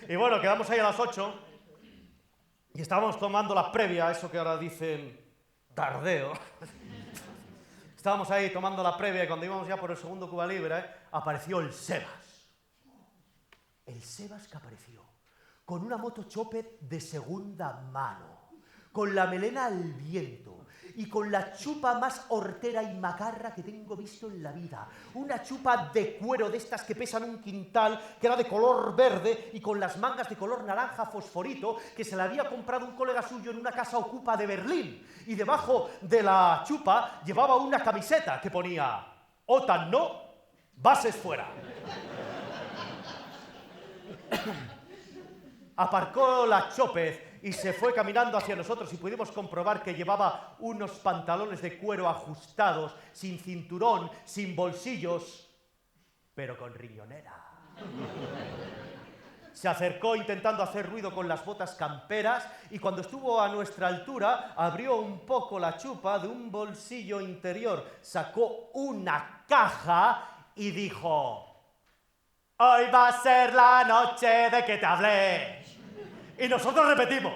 Y bueno, quedamos ahí a las 8 Y estábamos tomando la previa, eso que ahora dicen tardeo. Estábamos ahí tomando la previa y cuando íbamos ya por el segundo Cuba Libre, apareció el Sebas. El Sebas que apareció con una moto chopper de segunda mano, con la melena al viento y con la chupa más hortera y macarra que tengo visto en la vida. Una chupa de cuero de estas que pesan un quintal, que era de color verde y con las mangas de color naranja fosforito, que se la había comprado un colega suyo en una casa ocupa de Berlín. Y debajo de la chupa llevaba una camiseta que ponía OTAN no, bases fuera. Aparcó la chopper y se fue caminando hacia nosotros y pudimos comprobar que llevaba unos pantalones de cuero ajustados, sin cinturón, sin bolsillos, pero con riñonera. Se acercó intentando hacer ruido con las botas camperas y cuando estuvo a nuestra altura abrió un poco la chupa de un bolsillo interior, sacó una caja y dijo: «Hoy va a ser la noche de que te hablé». Y nosotros repetimos: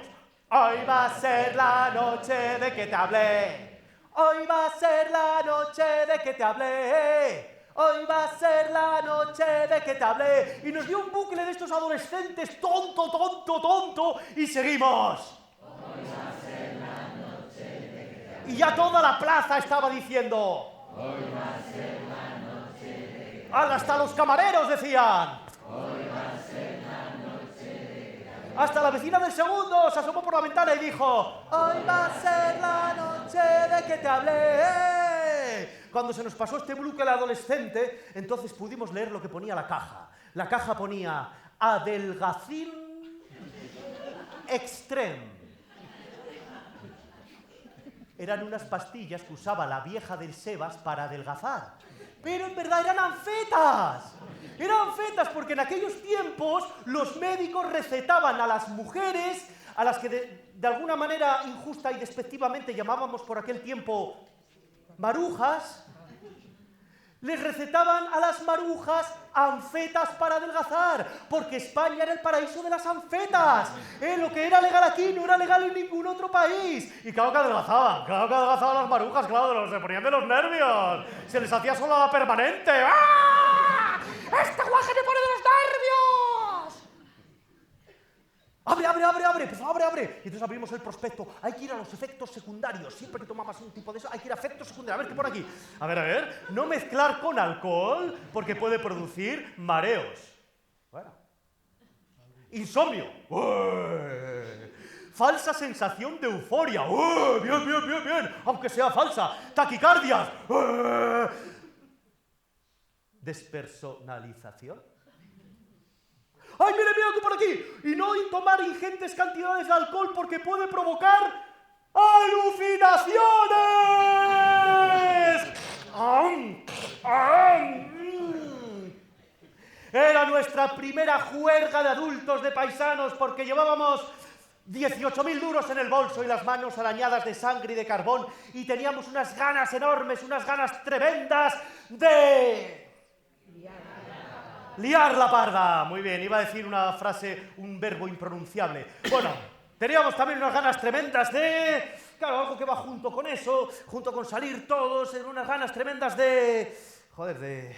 «Hoy va a ser la noche de que te hablé. Hoy va a ser la noche de que te hablé. Hoy va a ser la noche de que te hablé». Y nos dio un bucle de estos adolescentes, tonto, tonto, tonto, y seguimos. «Hoy va a ser la noche de que te hablé». Y ya toda la plaza estaba diciendo: «Hoy va a ser la noche de que te hablé». Hasta los camareros decían: «Hoy va a ser la noche de que te hablé». Hasta la vecina del segundo se asomó por la ventana y dijo: «Hoy va a ser la noche de que te hablé». Cuando se nos pasó este bucle adolescente, entonces pudimos leer lo que ponía la caja. La caja ponía Adelgacin Extreme. Eran unas pastillas que usaba la vieja del Sebas para adelgazar. Pero en verdad eran anfetas. Eran anfetas porque en aquellos tiempos los médicos recetaban a las mujeres, a las que de alguna manera injusta y despectivamente llamábamos por aquel tiempo marujas, les recetaban a las marujas anfetas para adelgazar, porque España era el paraíso de las anfetas. Lo que era legal aquí no era legal en ningún otro país. Y claro que adelgazaban las marujas, claro, se ponían de los nervios. Se les hacía sola la permanente. ¡Ah! ¡Este guaje me pone de los nervios! ¡Abre! Pues abre. Y entonces abrimos el prospecto. Hay que ir a los efectos secundarios. Siempre que tomabas un tipo de eso, hay que ir a efectos secundarios. A ver qué pone aquí. A ver. No mezclar con alcohol porque puede producir mareos. Bueno. Insomnio. ¡Uy! Falsa sensación de euforia. ¡Uy! Bien. Aunque sea falsa. Taquicardias. ¡Uy! Despersonalización. ¡Ay, mire que por aquí! Y no tomar ingentes cantidades de alcohol porque puede provocar alucinaciones. Era nuestra primera juerga de adultos de paisanos porque llevábamos 18.000 duros en el bolso y las manos arañadas de sangre y de carbón y teníamos unas ganas enormes, unas ganas tremendas de... liar la parda. Muy bien, iba a decir una frase, un verbo impronunciable. Bueno, teníamos también unas ganas tremendas de... claro, algo que va junto con eso, junto con salir todos, en unas ganas tremendas de... joder, de...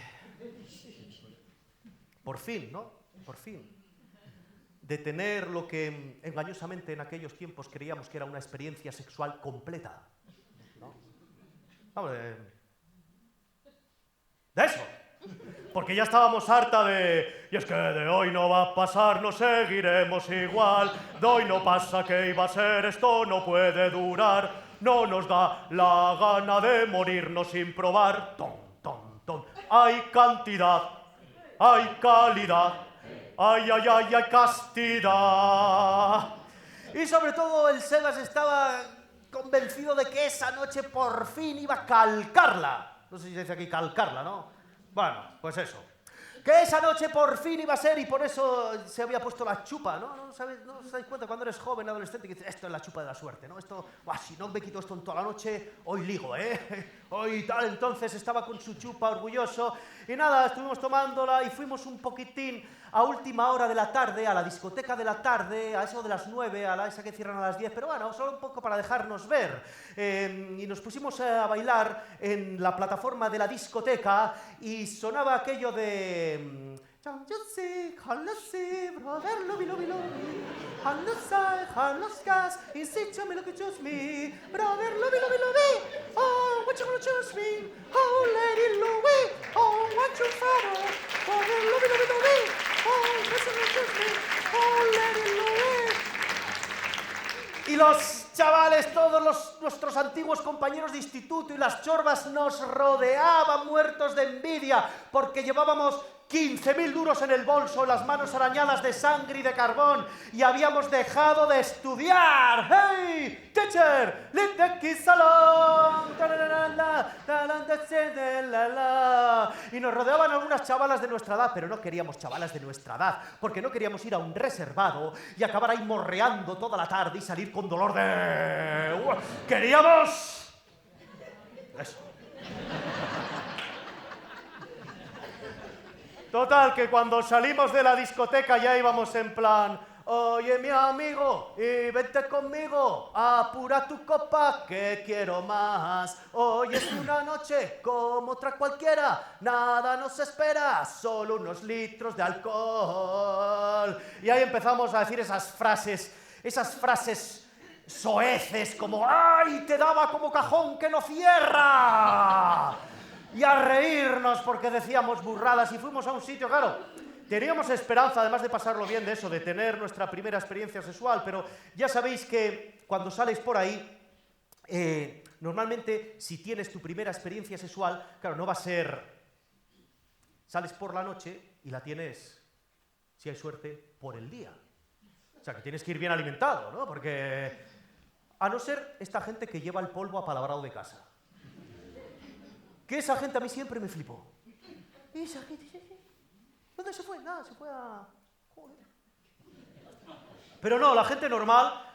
por fin, ¿no? Por fin. De tener lo que engañosamente en aquellos tiempos creíamos que era una experiencia sexual completa. ¿No? Vamos, de eso. Porque ya estábamos harta de... y es que de hoy no va a pasar, no seguiremos igual. De hoy no pasa, que iba a ser, esto no puede durar. No nos da la gana de morirnos sin probar. Ton. Hay cantidad, hay calidad, hay castidad. Y sobre todo el Sebas estaba convencido de que esa noche por fin iba a calcarla. No sé si se dice aquí calcarla, ¿no? Bueno, pues eso. Que esa noche por fin iba a ser y por eso se había puesto la chupa, ¿no? ¿No os dais cuenta cuando eres joven, adolescente, que dices, esto es la chupa de la suerte, ¿no? Esto, si no me quito esto en toda la noche, hoy ligo, ¿eh? Hoy tal, entonces estaba con su chupa orgulloso Y nada, estuvimos tomándola y fuimos un poquitín a última hora de la tarde, a la discoteca de la tarde, a eso de las 9, a esa que cierran a las 10, pero bueno, solo un poco para dejarnos ver. Y nos pusimos a bailar en la plataforma de la discoteca y sonaba aquello de... Don't you see, brother, lobby, lobby, lobby. On the side, on the skies, you see, tell me, look at just me. Brother, lobby, lobby, lobby. Oh, what you gonna choose me? Oh, lady, lobby. Oh, what you father? Brother, lobby, lobby, lobby. Oh, what you gonna choose me? Oh, lady, lobby. Y los chavales, todos nuestros antiguos compañeros de instituto y las chorbas nos rodeaban muertos de envidia porque llevábamos 15.000 duros en el bolso, las manos arañadas de sangre y de carbón y habíamos dejado de estudiar. ¡Hey, teacher! ¡Let the kids along! Y nos rodeaban algunas chavalas de nuestra edad, pero no queríamos chavalas de nuestra edad, porque no queríamos ir a un reservado y acabar ahí morreando toda la tarde y salir con dolor de... ¡Queríamos! Eso. Total, que cuando salimos de la discoteca ya íbamos en plan, oye mi amigo, y vente conmigo, apura tu copa, que quiero más. Hoy es una noche como otra cualquiera, nada nos espera, solo unos litros de alcohol. Y ahí empezamos a decir esas frases soeces como, ¡ay, te daba como cajón que no cierra! Y a reírnos porque decíamos burradas y fuimos a un sitio, claro, teníamos esperanza, además de pasarlo bien de eso, de tener nuestra primera experiencia sexual, pero ya sabéis que cuando sales por ahí, normalmente si tienes tu primera experiencia sexual, claro, no va a ser, sales por la noche y la tienes, si hay suerte, por el día. O sea, que tienes que ir bien alimentado, ¿no? Porque, a no ser esta gente que lleva el polvo apalabrado de casa. Que esa gente a mí siempre me flipó. Esa gente, ¿dónde se fue? Nada, se fue a... Joder. Pero no, la gente normal,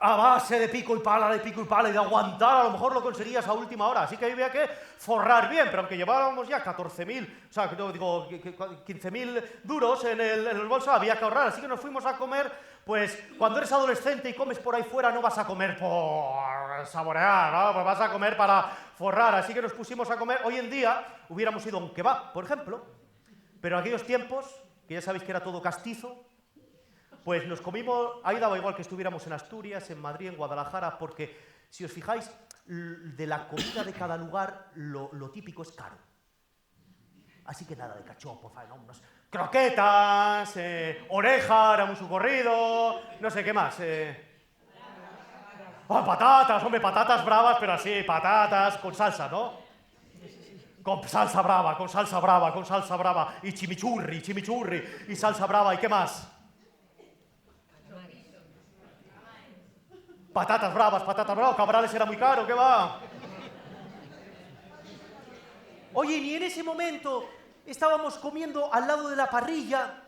a base de pico y pala, y de aguantar, a lo mejor lo conseguías a última hora. Así que había que forrar bien, pero aunque llevábamos ya 14.000, o sea, digo, 15.000 duros en el bolso, había que ahorrar. Así que nos fuimos a comer. Pues cuando eres adolescente y comes por ahí fuera no vas a comer por saborear, ¿no? Pues vas a comer para forrar, así que nos pusimos a comer. Hoy en día hubiéramos ido a un kebab, por ejemplo, pero en aquellos tiempos, que ya sabéis que era todo castizo, pues nos comimos, ahí daba igual que estuviéramos en Asturias, en Madrid, en Guadalajara, porque si os fijáis, de la comida de cada lugar, lo típico es caro. Así que nada de cachopo, unos croquetas, oreja, era muy socorrido, no sé qué más. Patatas, hombre, patatas bravas, pero así, patatas con salsa, ¿no? Con salsa brava, con salsa brava, con salsa brava, y chimichurri, y salsa brava, ¿y qué más? Patatas bravas, cabrales era muy caro, ¿qué va? Oye, ni en ese momento estábamos comiendo al lado de la parrilla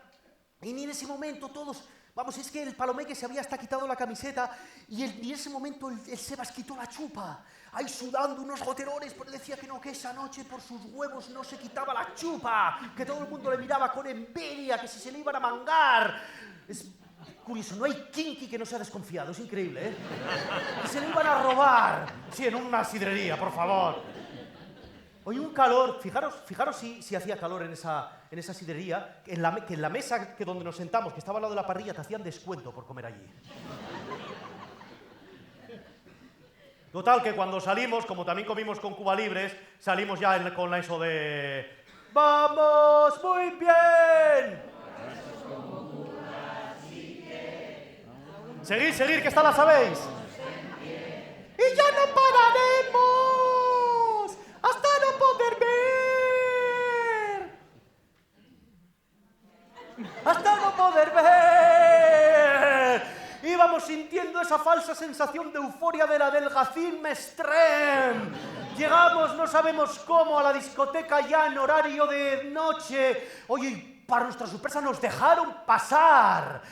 y ni en ese momento todos... Vamos, es que el Palomeque se había hasta quitado la camiseta y en ese momento el Sebas quitó la chupa. Ahí sudando unos goterones, pero decía que no, que esa noche por sus huevos no se quitaba la chupa, que todo el mundo le miraba con envidia, que si se le iban a mangar. Es curioso, no hay kinky que no sea desconfiado, es increíble, ¿eh? Que se le iban a robar. Sí, en una sidrería, por favor. Hoy un calor, fijaros si hacía calor en esa sidrería, que en la mesa donde nos sentamos, que estaba al lado de la parrilla, te hacían descuento por comer allí. Total, que cuando salimos, como también comimos con Cuba Libres, salimos ya con eso de... ¡Vamos muy bien! Seguid, que esta la sabéis. ¡Y ya no pararemos! ¡Hasta no poder ver! ¡Hasta no poder ver! Íbamos sintiendo esa falsa sensación de euforia de la delgacín extreme. Llegamos, no sabemos cómo, a la discoteca ya en horario de noche. Oye, para nuestra sorpresa nos dejaron pasar.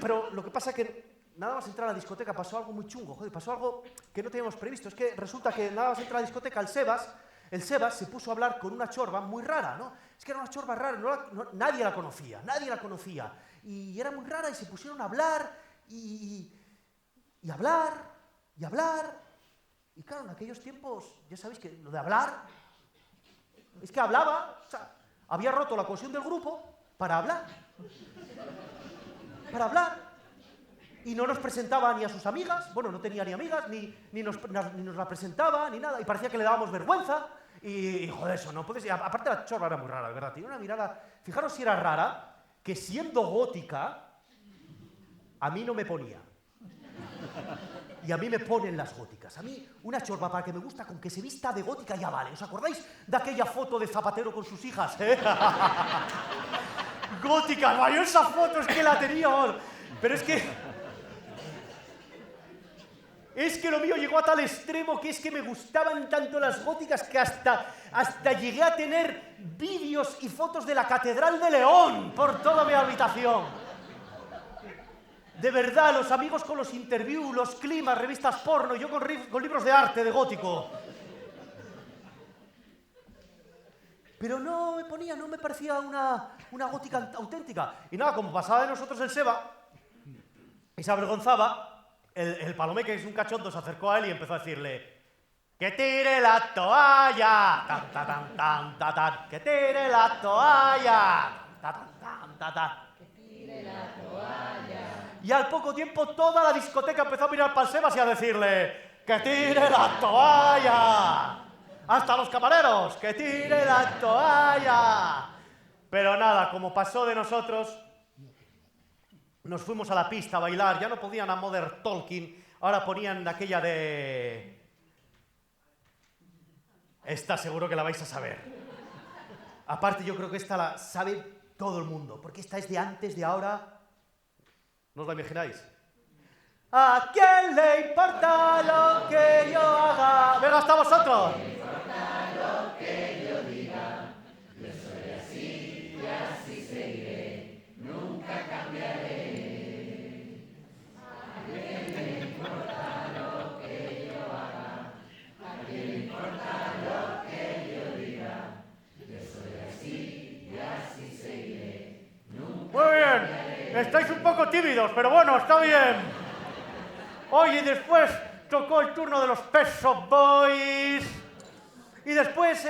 Pero lo que pasa es que nada más entrar a la discoteca pasó algo muy chungo, joder, pasó algo que no teníamos previsto. Es que resulta que nada más entrar a la discoteca, el Sebas el Sebas se puso a hablar con una chorba muy rara, ¿no? Es que era una chorba rara, nadie la conocía, nadie la conocía. Y era muy rara y se pusieron a hablar y hablar y hablar. Y claro, en aquellos tiempos, ya sabéis que lo de hablar, es que hablaba, o sea, había roto la cohesión del grupo para hablar. Para hablar. Y no nos presentaba ni a sus amigas, bueno, no tenía ni amigas, ni nos la presentaba, ni nada. Y parecía que le dábamos vergüenza. Y joder, eso no puede ser. Aparte la chorra era muy rara, de verdad. Tenía una mirada, fijaros si era rara, que siendo gótica, a mí no me ponía. Y a mí me ponen las góticas. A mí, una chorba para que me gusta, con que se vista de gótica ya vale. ¿Os acordáis de aquella foto de Zapatero con sus hijas? Gótica, vaya, esa foto es que la tenía. Pero es que lo mío llegó a tal extremo que es que me gustaban tanto las góticas que hasta llegué a tener vídeos y fotos de la Catedral de León por toda mi habitación. De verdad, los amigos con los interviews, los climas, revistas porno, yo con libros de arte de gótico. Pero no me ponía, no me parecía una gótica auténtica. Y nada, como pasaba de nosotros el Seba, y se avergonzaba, el Palomé, que es un cachondo, se acercó a él y empezó a decirle: ¡que tire la toalla! ¡Tan, ta, tan, tan, ta, tan! ¡Que tire la toalla! ¡Ta, tan, tan, ta, tan! ¡Que tire la toalla! Y al poco tiempo toda la discoteca empezó a mirar para el Sebas y a decirle: ¡que tire la toalla! ¡Hasta los camareros! ¡Que tire la toalla! Pero nada, como pasó de nosotros, nos fuimos a la pista a bailar. Ya no podían a Modern Talking, ahora ponían aquella de... Esta seguro que la vais a saber. Aparte, yo creo que esta la sabe todo el mundo, porque esta es de antes, de ahora. ¿No os la imagináis? ¿A quién le importa lo que yo haga? ¡Venga, hasta vosotros! ¿A quién le importa lo que yo diga? Yo soy así y así seguiré, nunca cambiaré. ¿A quién le importa lo que yo haga? ¿A quién le importa lo que yo diga? Yo soy así y así seguiré, nunca cambiaré. Muy bien. Estáis un poco tímidos, pero bueno, está bien. Oye, y después tocó el turno de los Pet Shop Boys. Y después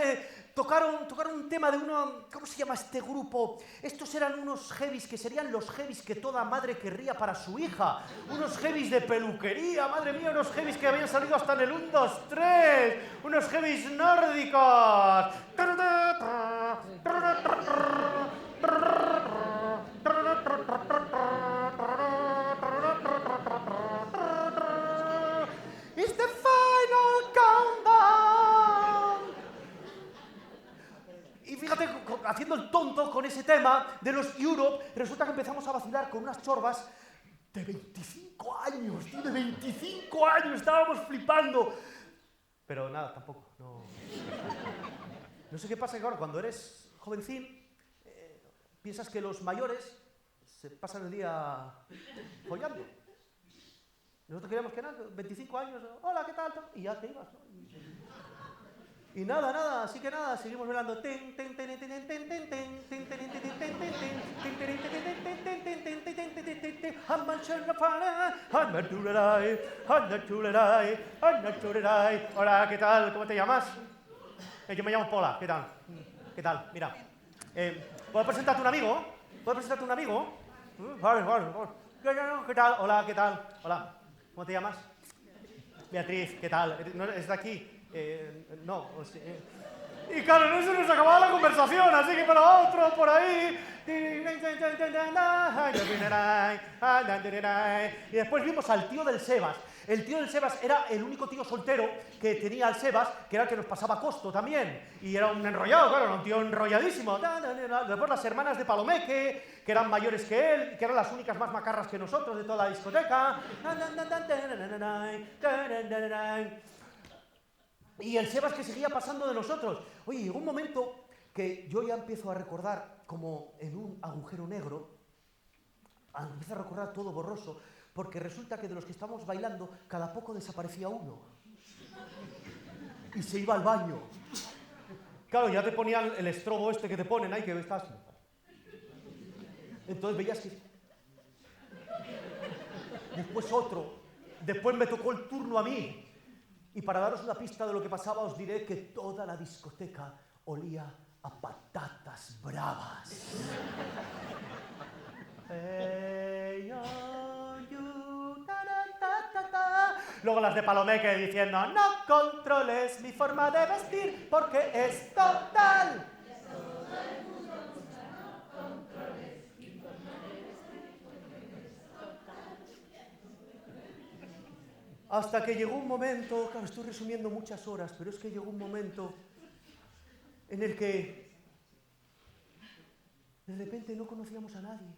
tocaron un tema de uno... ¿Cómo se llama este grupo? Estos eran unos heavies que serían los heavies que toda madre querría para su hija. Unos heavies de peluquería, madre mía, unos heavies que habían salido hasta en el 1, 2, 3. Unos heavies nórdicos. It's the final countdown. Y fíjate, haciendo el tonto con ese tema de los Europe, resulta que empezamos a vacilar con unas chorbas de 25 años, tío, de 25 años, estábamos flipando. Pero nada, tampoco, no sé qué pasa, que ahora cuando eres jovencín, piensas que los mayores se pasan el día follando. Nosotros queríamos que nada, 25 años, hola, ¿qué tal? Y ya te ibas, ¿no? Y nada, así que nada, seguimos bailando. Hola, ¿qué tal? ¿Cómo te llamas? Yo me llamo Pola, ¿qué tal? ¿Qué tal? Mira, ¿puedo presentarte un amigo? ¿Puedo presentarte un amigo? Vale. ¿Qué tal? Hola, ¿qué tal? Hola, ¿cómo te llamas? Beatriz, ¿qué tal? ¿Es de aquí? No. Y claro, no se nos acababa la conversación, así que para otro por ahí. Y después vimos al tío del Sebas. El tío del Sebas era el único tío soltero que tenía al Sebas, que era el que nos pasaba costo también. Y era un enrollado, claro, era un tío enrolladísimo. Después las hermanas de Palomeque, que eran mayores que él, que eran las únicas más macarras que nosotros de toda la discoteca. Y el Sebas que seguía pasando de nosotros. Oye, llegó un momento que yo ya empiezo a recordar como en un agujero negro, empiezo a recordar todo borroso, porque resulta que de los que estábamos bailando, cada poco desaparecía uno. Y se iba al baño. Claro, ya te ponían el estrobo este que te ponen ahí, que estás... Entonces veías que... Después otro. Después me tocó el turno a mí. Y para daros una pista de lo que pasaba, os diré que toda la discoteca olía a patatas bravas. Hey, oh, you, ta, ta, ta, ta. Luego las de Palomeque diciendo, no controles mi forma de vestir porque es total. Hasta que llegó un momento, claro, estoy resumiendo muchas horas, pero es que llegó un momento en el que de repente no conocíamos a nadie.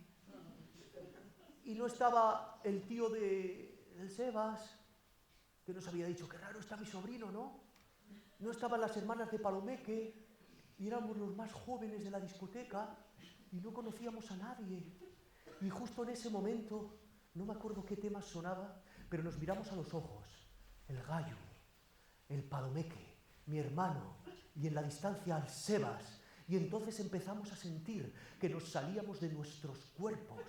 Y no estaba el tío del Sebas, que nos había dicho, qué raro está mi sobrino, ¿no? No estaban las hermanas de Palomeque, y éramos los más jóvenes de la discoteca, y no conocíamos a nadie. Y justo en ese momento, no me acuerdo qué tema sonaba, pero nos miramos a los ojos, el Gallo, el Palomeque, mi hermano, y en la distancia al Sebas, y entonces empezamos a sentir que nos salíamos de nuestros cuerpos.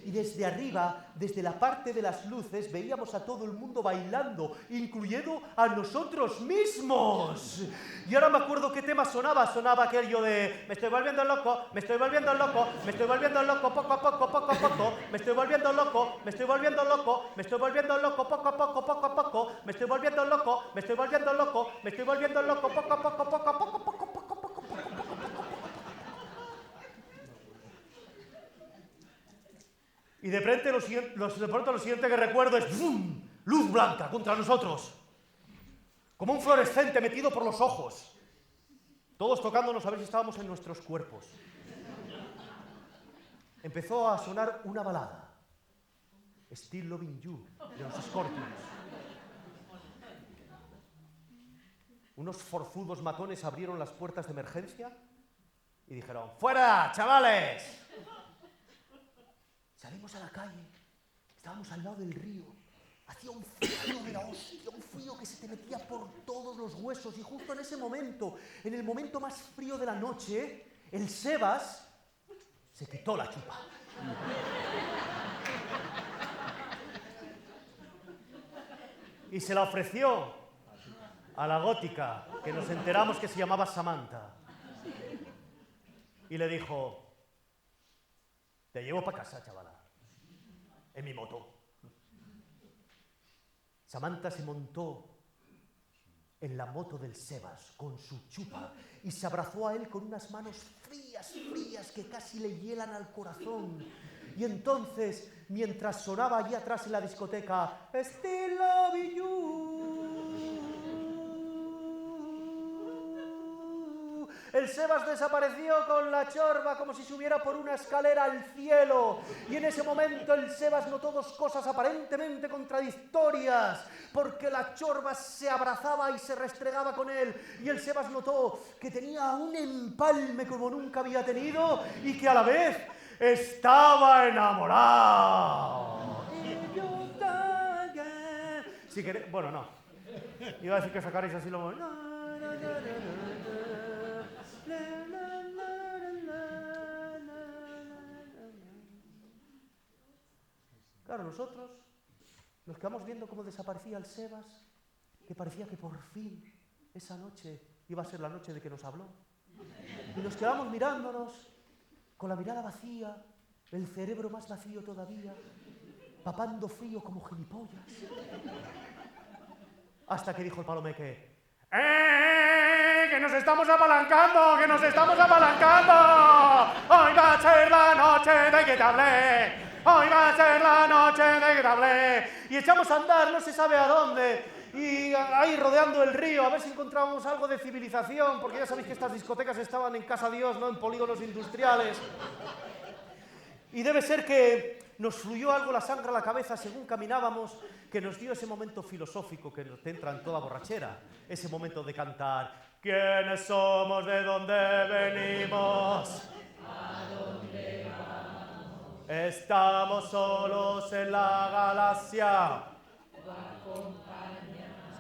Y desde arriba, desde la parte de las luces, veíamos a todo el mundo bailando, incluyendo a nosotros mismos. Y ahora me acuerdo qué tema sonaba. Sonaba aquello de me estoy volviendo loco, me estoy volviendo loco, me estoy volviendo loco, poco a poco, poco a poco, me estoy volviendo loco, me estoy volviendo loco, me estoy volviendo loco, poco a poco, poco a poco, me estoy volviendo loco, me estoy volviendo loco, me estoy volviendo loco, poco a poco, poco a poco, poco a poco. Y de pronto lo siguiente que recuerdo es ¡bum! Luz blanca contra nosotros. Como un fluorescente metido por los ojos. Todos tocándonos a ver si estábamos en nuestros cuerpos. Empezó a sonar una balada. Still Loving You, de los Scorpions. Unos forzudos matones abrieron las puertas de emergencia y dijeron, ¡fuera, chavales! Salimos a la calle, estábamos al lado del río, hacía un frío de la hostia, un frío que se te metía por todos los huesos y justo en ese momento, en el momento más frío de la noche, el Sebas se quitó la chupa. Y se la ofreció a la gótica, que nos enteramos que se llamaba Samantha. Y le dijo, te llevo para casa, chavala, en mi moto. Samantha se montó en la moto del Sebas con su chupa y se abrazó a él con unas manos frías, frías, que casi le hielan al corazón. Y entonces, mientras sonaba allí atrás en la discoteca, Still Loving You, el Sebas desapareció con la chorba como si subiera por una escalera al cielo. Y en ese momento el Sebas notó dos cosas aparentemente contradictorias, porque la chorba se abrazaba y se restregaba con él. Y el Sebas notó que tenía un empalme como nunca había tenido y que a la vez estaba enamorado. Si queréis... Bueno, no. Iba a decir que sacaréis así lo... Claro, nosotros nos quedamos viendo cómo desaparecía el Sebas, que parecía que por fin esa noche iba a ser la noche de que nos habló. Y nos quedamos mirándonos con la mirada vacía, el cerebro más vacío todavía, papando frío como gilipollas. Hasta que dijo el Palomeque, ¡que nos estamos apalancando! ¡Que nos estamos apalancando! ¡Hoy va a ser la noche de que te hablé! ¡Hoy va a ser la noche de que te hablé! Y echamos a andar, no se sabe a dónde, y ahí rodeando el río, a ver si encontrábamos algo de civilización, porque ya sabéis que estas discotecas estaban en Casa Dios, no en polígonos industriales. Y debe ser que nos fluyó algo la sangre a la cabeza según caminábamos, que nos dio ese momento filosófico que te entra en toda borrachera, ese momento de cantar ¿quiénes somos? ¿De dónde venimos? ¿A dónde vamos? Estamos solos en la galaxia.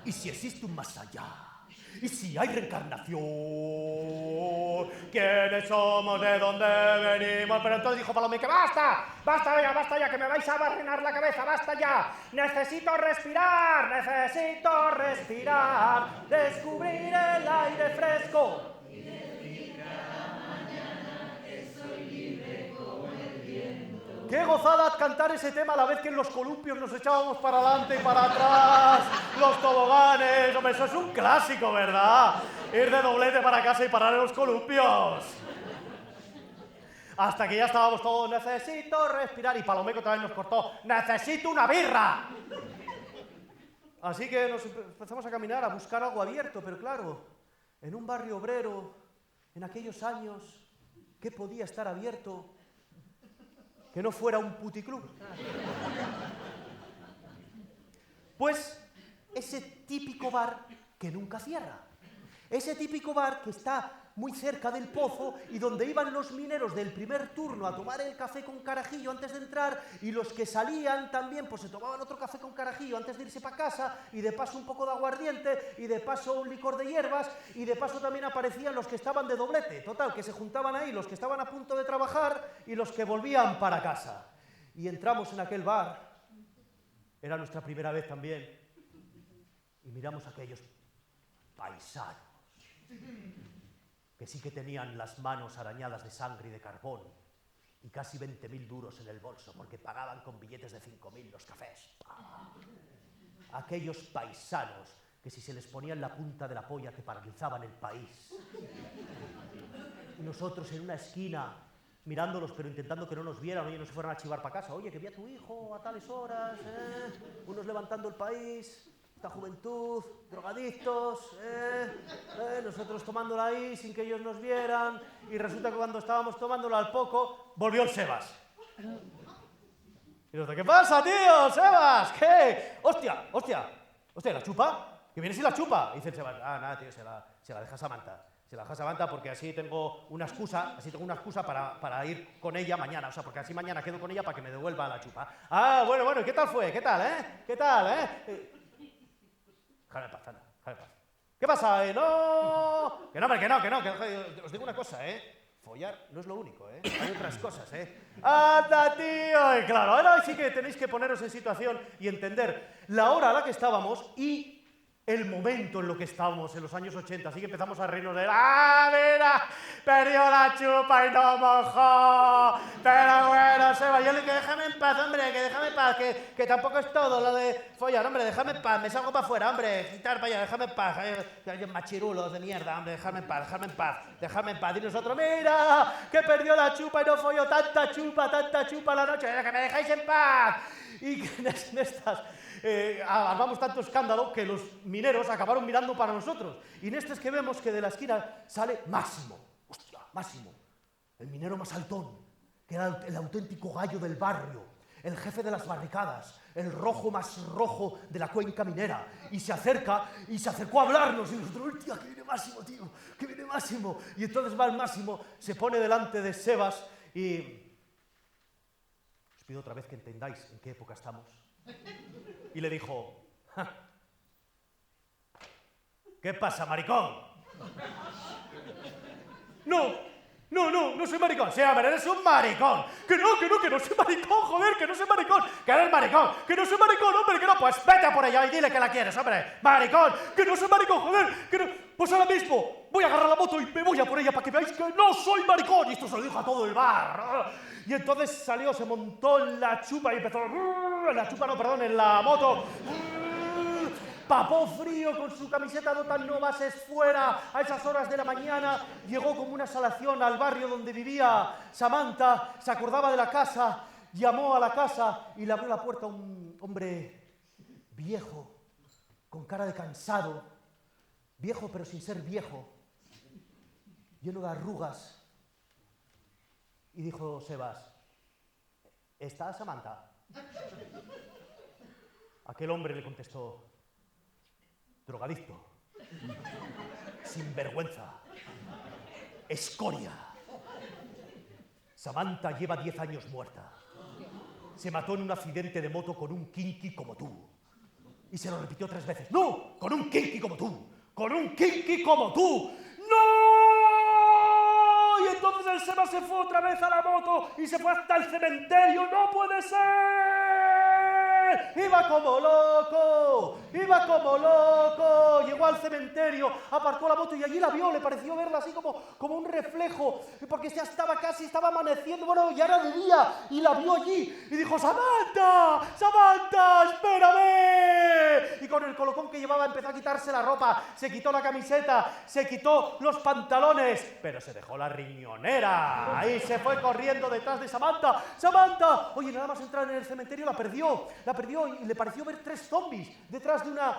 ¿Y si existe un más allá? ¿Y si hay reencarnación? ¿Quiénes somos? ¿De dónde venimos? Pero entonces dijo Palomé que basta ya, que me vais a barrenar la cabeza, basta ya. Necesito respirar, descubrir el aire fresco. ¡Qué gozada cantar ese tema a la vez que en los columpios nos echábamos para adelante y para atrás! ¡Los toboganes! ¡Hombre, eso es un clásico, ¿verdad? Ir de doblete para casa y parar en los columpios. Hasta que ya estábamos todos, necesito respirar, y Palomeco también nos cortó, necesito una birra. Así que nos empezamos a caminar, a buscar algo abierto, pero claro, en un barrio obrero, en aquellos años, ¿qué podía estar abierto que no fuera un puticlub? Pues ese típico bar que nunca cierra. Ese típico bar que está muy cerca del pozo y donde iban los mineros del primer turno a tomar el café con carajillo antes de entrar, y los que salían también pues se tomaban otro café con carajillo antes de irse para casa, y de paso un poco de aguardiente, y de paso un licor de hierbas, y de paso también aparecían los que estaban de doblete. Total, que se juntaban ahí los que estaban a punto de trabajar y los que volvían para casa. Y entramos en aquel bar, era nuestra primera vez también, y miramos a aquellos paisanos que sí que tenían las manos arañadas de sangre y de carbón y casi 20.000 duros en el bolso porque pagaban con billetes de 5.000 los cafés. Aquellos paisanos que si se les ponía en la punta de la polla te paralizaban el país. Y nosotros en una esquina mirándolos pero intentando que no nos vieran, oye, no se fueran a chivar para casa, oye, que vi a tu hijo a tales horas, unos levantando el país, esta juventud, drogadictos, nosotros tomándola ahí sin que ellos nos vieran, y resulta que cuando estábamos tomándola al poco, volvió el Sebas. Y nosotros, ¿qué pasa, tío? ¡Sebas! ¿Qué? ¡Hostia! ¿La chupa? ¿Que vienes y la chupa? Y dice el Sebas, nada, tío, se la deja Samantha. Se la deja Samantha porque así tengo una excusa para ir con ella mañana, o sea, porque así mañana quedo con ella para que me devuelva la chupa. Bueno, ¿y qué tal fue? ¿Qué tal? Déjame en paz, anda, déjame en paz. ¿Qué pasa, No. Que no, hombre, que no, os digo una cosa, follar no es lo único, hay otras cosas, ¡Anda, tío! Y claro, ahora sí que tenéis que poneros en situación y entender la hora a la que estábamos y el momento en lo que estábamos en los años 80, así que empezamos a reírnos de él. Mira! Perdió la chupa y no mojó. Pero bueno, Seba, yo le dije, déjame en paz, hombre, que tampoco es todo lo de follar, hombre, déjame en paz, me salgo para afuera, hombre, quitar para allá, déjame en paz, machirulos de mierda, hombre, déjame en paz. Y nosotros, mira, que perdió la chupa y no folló tanta chupa la noche, que me dejáis en paz. Y en estas... armamos tanto escándalo que los mineros acabaron mirando para nosotros. Y en este es que vemos que de la esquina sale Máximo. ¡Hostia, Máximo! El minero más altón, que era el auténtico gallo del barrio, el jefe de las barricadas, el rojo más rojo de la cuenca minera. Y se acercó a hablarnos. Y nosotros, ¡hostia, que viene Máximo, tío! ¡Que viene Máximo! Y entonces va el Máximo, se pone delante de Sebas y... Os pido otra vez que entendáis en qué época estamos. Y le dijo, ¿qué pasa, maricón? No soy maricón. Sí, hombre, eres un maricón. Que no soy maricón, joder, que no soy maricón. Que eres maricón. Que no soy maricón, hombre, que no. Pues vete por ella y dile que la quieres, hombre. Maricón. Que no soy maricón, joder. Que no. Pues ahora mismo voy a agarrar la moto y me voy a por ella para que veáis que no soy maricón. Y esto se lo dijo a todo el bar. Y entonces salió, se montó en la chupa y empezó... en la moto. Papó frío con su camiseta Dotan no bases fuera a esas horas de la mañana. Llegó como una salación al barrio donde vivía Samantha. Se acordaba de la casa, llamó a la casa y le abrió la puerta a un hombre viejo, con cara de cansado. Viejo pero sin ser viejo, lleno de arrugas. Y dijo Sebas, ¿está Samantha? Aquel hombre le contestó, drogadicto, sinvergüenza, escoria. Samantha lleva 10 años muerta. Se mató en un accidente de moto con un kinky como tú. Y se lo repitió 3 veces. ¡No! Con un kinky como tú. con un kinky como tú. ¡No! Y entonces el Sebas se fue otra vez a la moto y se fue hasta el cementerio. ¡No puede ser! Iba como loco, iba como loco. Llegó al cementerio, aparcó la moto y allí la vio. Le pareció verla así como un reflejo, porque ya estaba amaneciendo, bueno, ya era de día, y la vio allí y dijo: ¡Samantha! ¡Samantha! ¡Espérame! Y con el colocón que llevaba empezó a quitarse la ropa, se quitó la camiseta, se quitó los pantalones, pero se dejó la riñonera. Ahí se fue corriendo detrás de Samantha. ¡Samantha! Oye, nada más entrar en el cementerio la perdió y le pareció ver 3 zombies detrás de una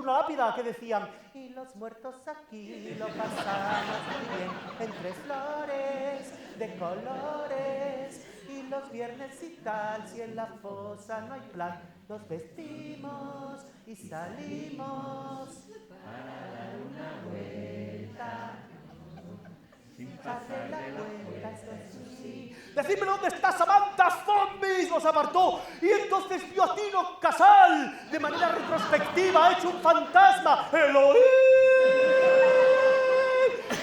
lápida que decían: y los muertos aquí lo pasamos muy bien, entre flores de colores, y los viernes y tal, si en la fosa no hay plan, nos vestimos y salimos para dar una vuelta. Hacer la vuelta, eso sí. ¡Decidme dónde está Samantha! ¡Zombies! Los apartó. Y entonces vio a Tino Casal de manera retrospectiva, hecho un fantasma. ¡Elohim!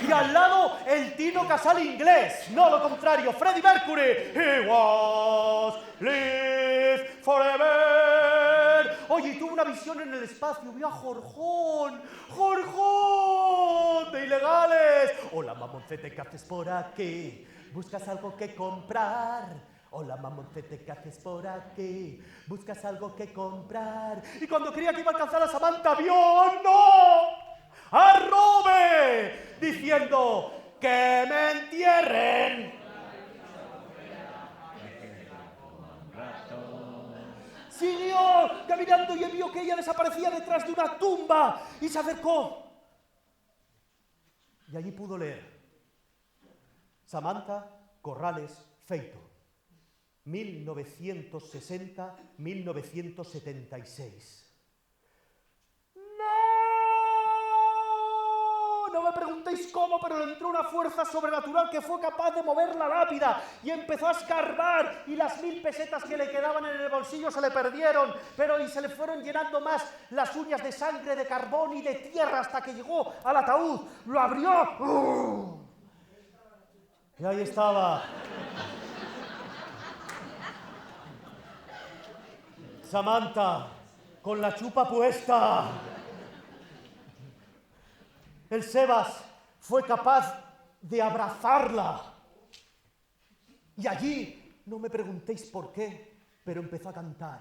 Y al lado el Tino Casal inglés, no lo contrario, Freddie Mercury. He was live forever. Oye, y tuvo una visión en el espacio, vio a Jorjón de Ilegales. Hola, mamoncete, ¿qué haces por aquí? ¿Buscas algo que comprar? Hola, mamoncete, ¿qué haces por aquí? ¿Buscas algo que comprar? Y cuando creía que iba a alcanzar a Samantha, vio, ¡no!, a Robe diciendo: ¡que me entierren! Siguió caminando y vio que ella desaparecía detrás de una tumba y se acercó. Y allí pudo leer: Samantha Corrales Feito, 1960-1976. No me preguntéis cómo, pero le entró una fuerza sobrenatural que fue capaz de mover la lápida y empezó a escarbar, y las 1000 pesetas que le quedaban en el bolsillo se le perdieron, y se le fueron llenando más las uñas de sangre, de carbón y de tierra, hasta que llegó al ataúd, lo abrió, y ahí estaba Samantha con la chupa puesta. El Sebas fue capaz de abrazarla. Y allí, no me preguntéis por qué, pero empezó a cantar: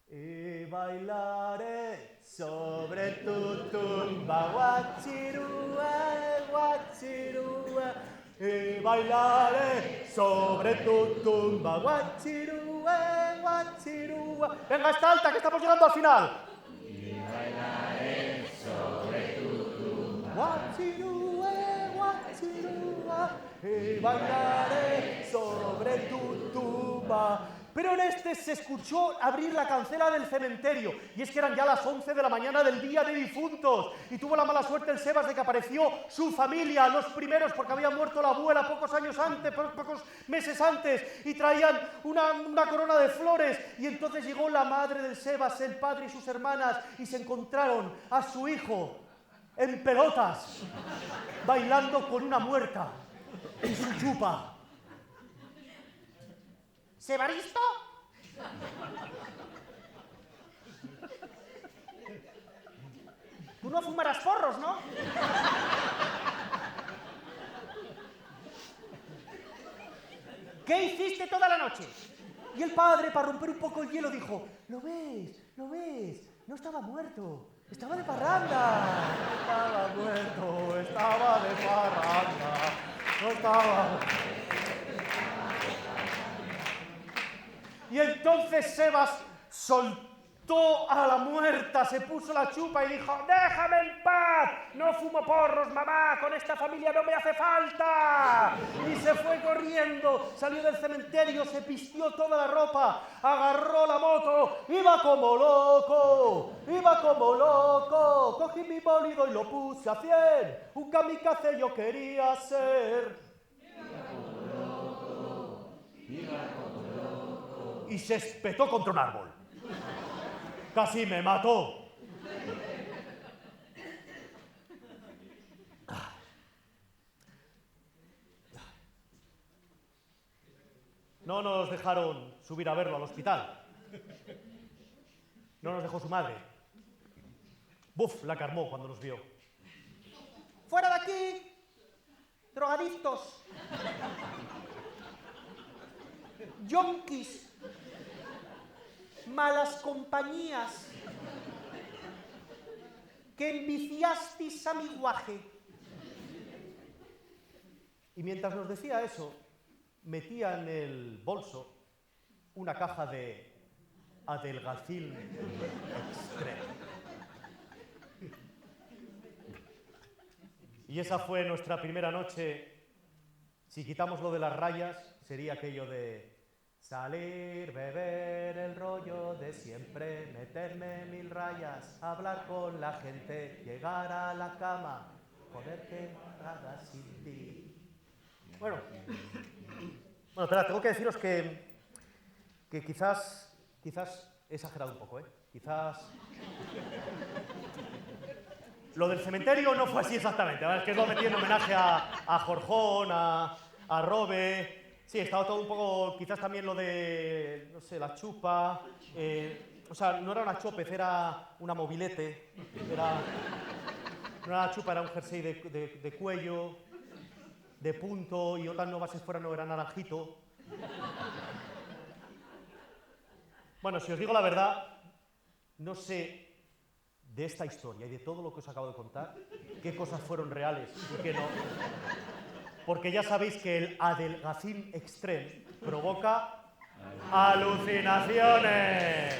y bailaré sobre tu tumba, guachirúa, guachirúa. Y bailaré sobre tu tumba, guachirúa, guachirúa. Venga, está alta, que estamos llegando al final. Y bailaré sobre tu guachirúa, guachirúa, y bailaré sobre tu tumba. Pero en este se escuchó abrir la cancela del cementerio, y es que eran ya las 11 de la mañana del día de difuntos, y tuvo la mala suerte el Sebas de que apareció su familia, los primeros, porque había muerto la abuela pocos meses antes, y traían una corona de flores, y entonces llegó la madre del Sebas, el padre y sus hermanas, y se encontraron a su hijo en pelotas, bailando con una muerta y su chupa. ¿Sebaristo? Tú no fumarás porros, ¿no? ¿Qué hiciste toda la noche? Y el padre, para romper un poco el hielo, dijo: ¿Lo ves? ¿Lo ves? No estaba muerto. Estaba de parranda. Estaba muerto, estaba de parranda. No estaba. Y entonces Sebas soltó a la muerta, se puso la chupa y dijo: ¡déjame en paz! No fumo porros, mamá, con esta familia no me hace falta. Y se fue corriendo, salió del cementerio, se vistió toda la ropa, agarró la moto, iba como loco, cogí mi bólido y lo puse a 100, un kamikaze yo quería ser. Y se espetó contra un árbol. Casi me mató. No nos dejaron subir a verlo al hospital. No nos dejó su madre. Buf, la carmó cuando nos vio. ¡Fuera de aquí! ¡Drogadictos! ¡Yonkis! ¡Malas compañías! ¡Que enviciasteis a mi guaje! Y mientras nos decía eso, metía en el bolso una caja de Adelgacil Extreme. Y esa fue nuestra primera noche. Si quitamos lo de las rayas, sería aquello de salir, beber el rollo de siempre, meterme 1000 rayas, hablar con la gente, llegar a la cama, poderte nada sin ti. Bueno, espera, tengo que deciros que quizás he exagerado un poco, ¿eh? Quizás... Lo del cementerio no fue así exactamente, ¿vale? Es que lo metí en homenaje a Jorjón, a Robe. Sí, estaba todo un poco, quizás también lo de, no sé, la chupa. O sea, no era una chopez, era una mobilete. No era una chupa, era un jersey de cuello, de punto, y otras nuevas si fuera no era naranjito. Bueno, si os digo la verdad, no sé de esta historia y de todo lo que os acabo de contar, qué cosas fueron reales y qué no. Porque ya sabéis que el Adelgacil Extreme provoca alucinaciones.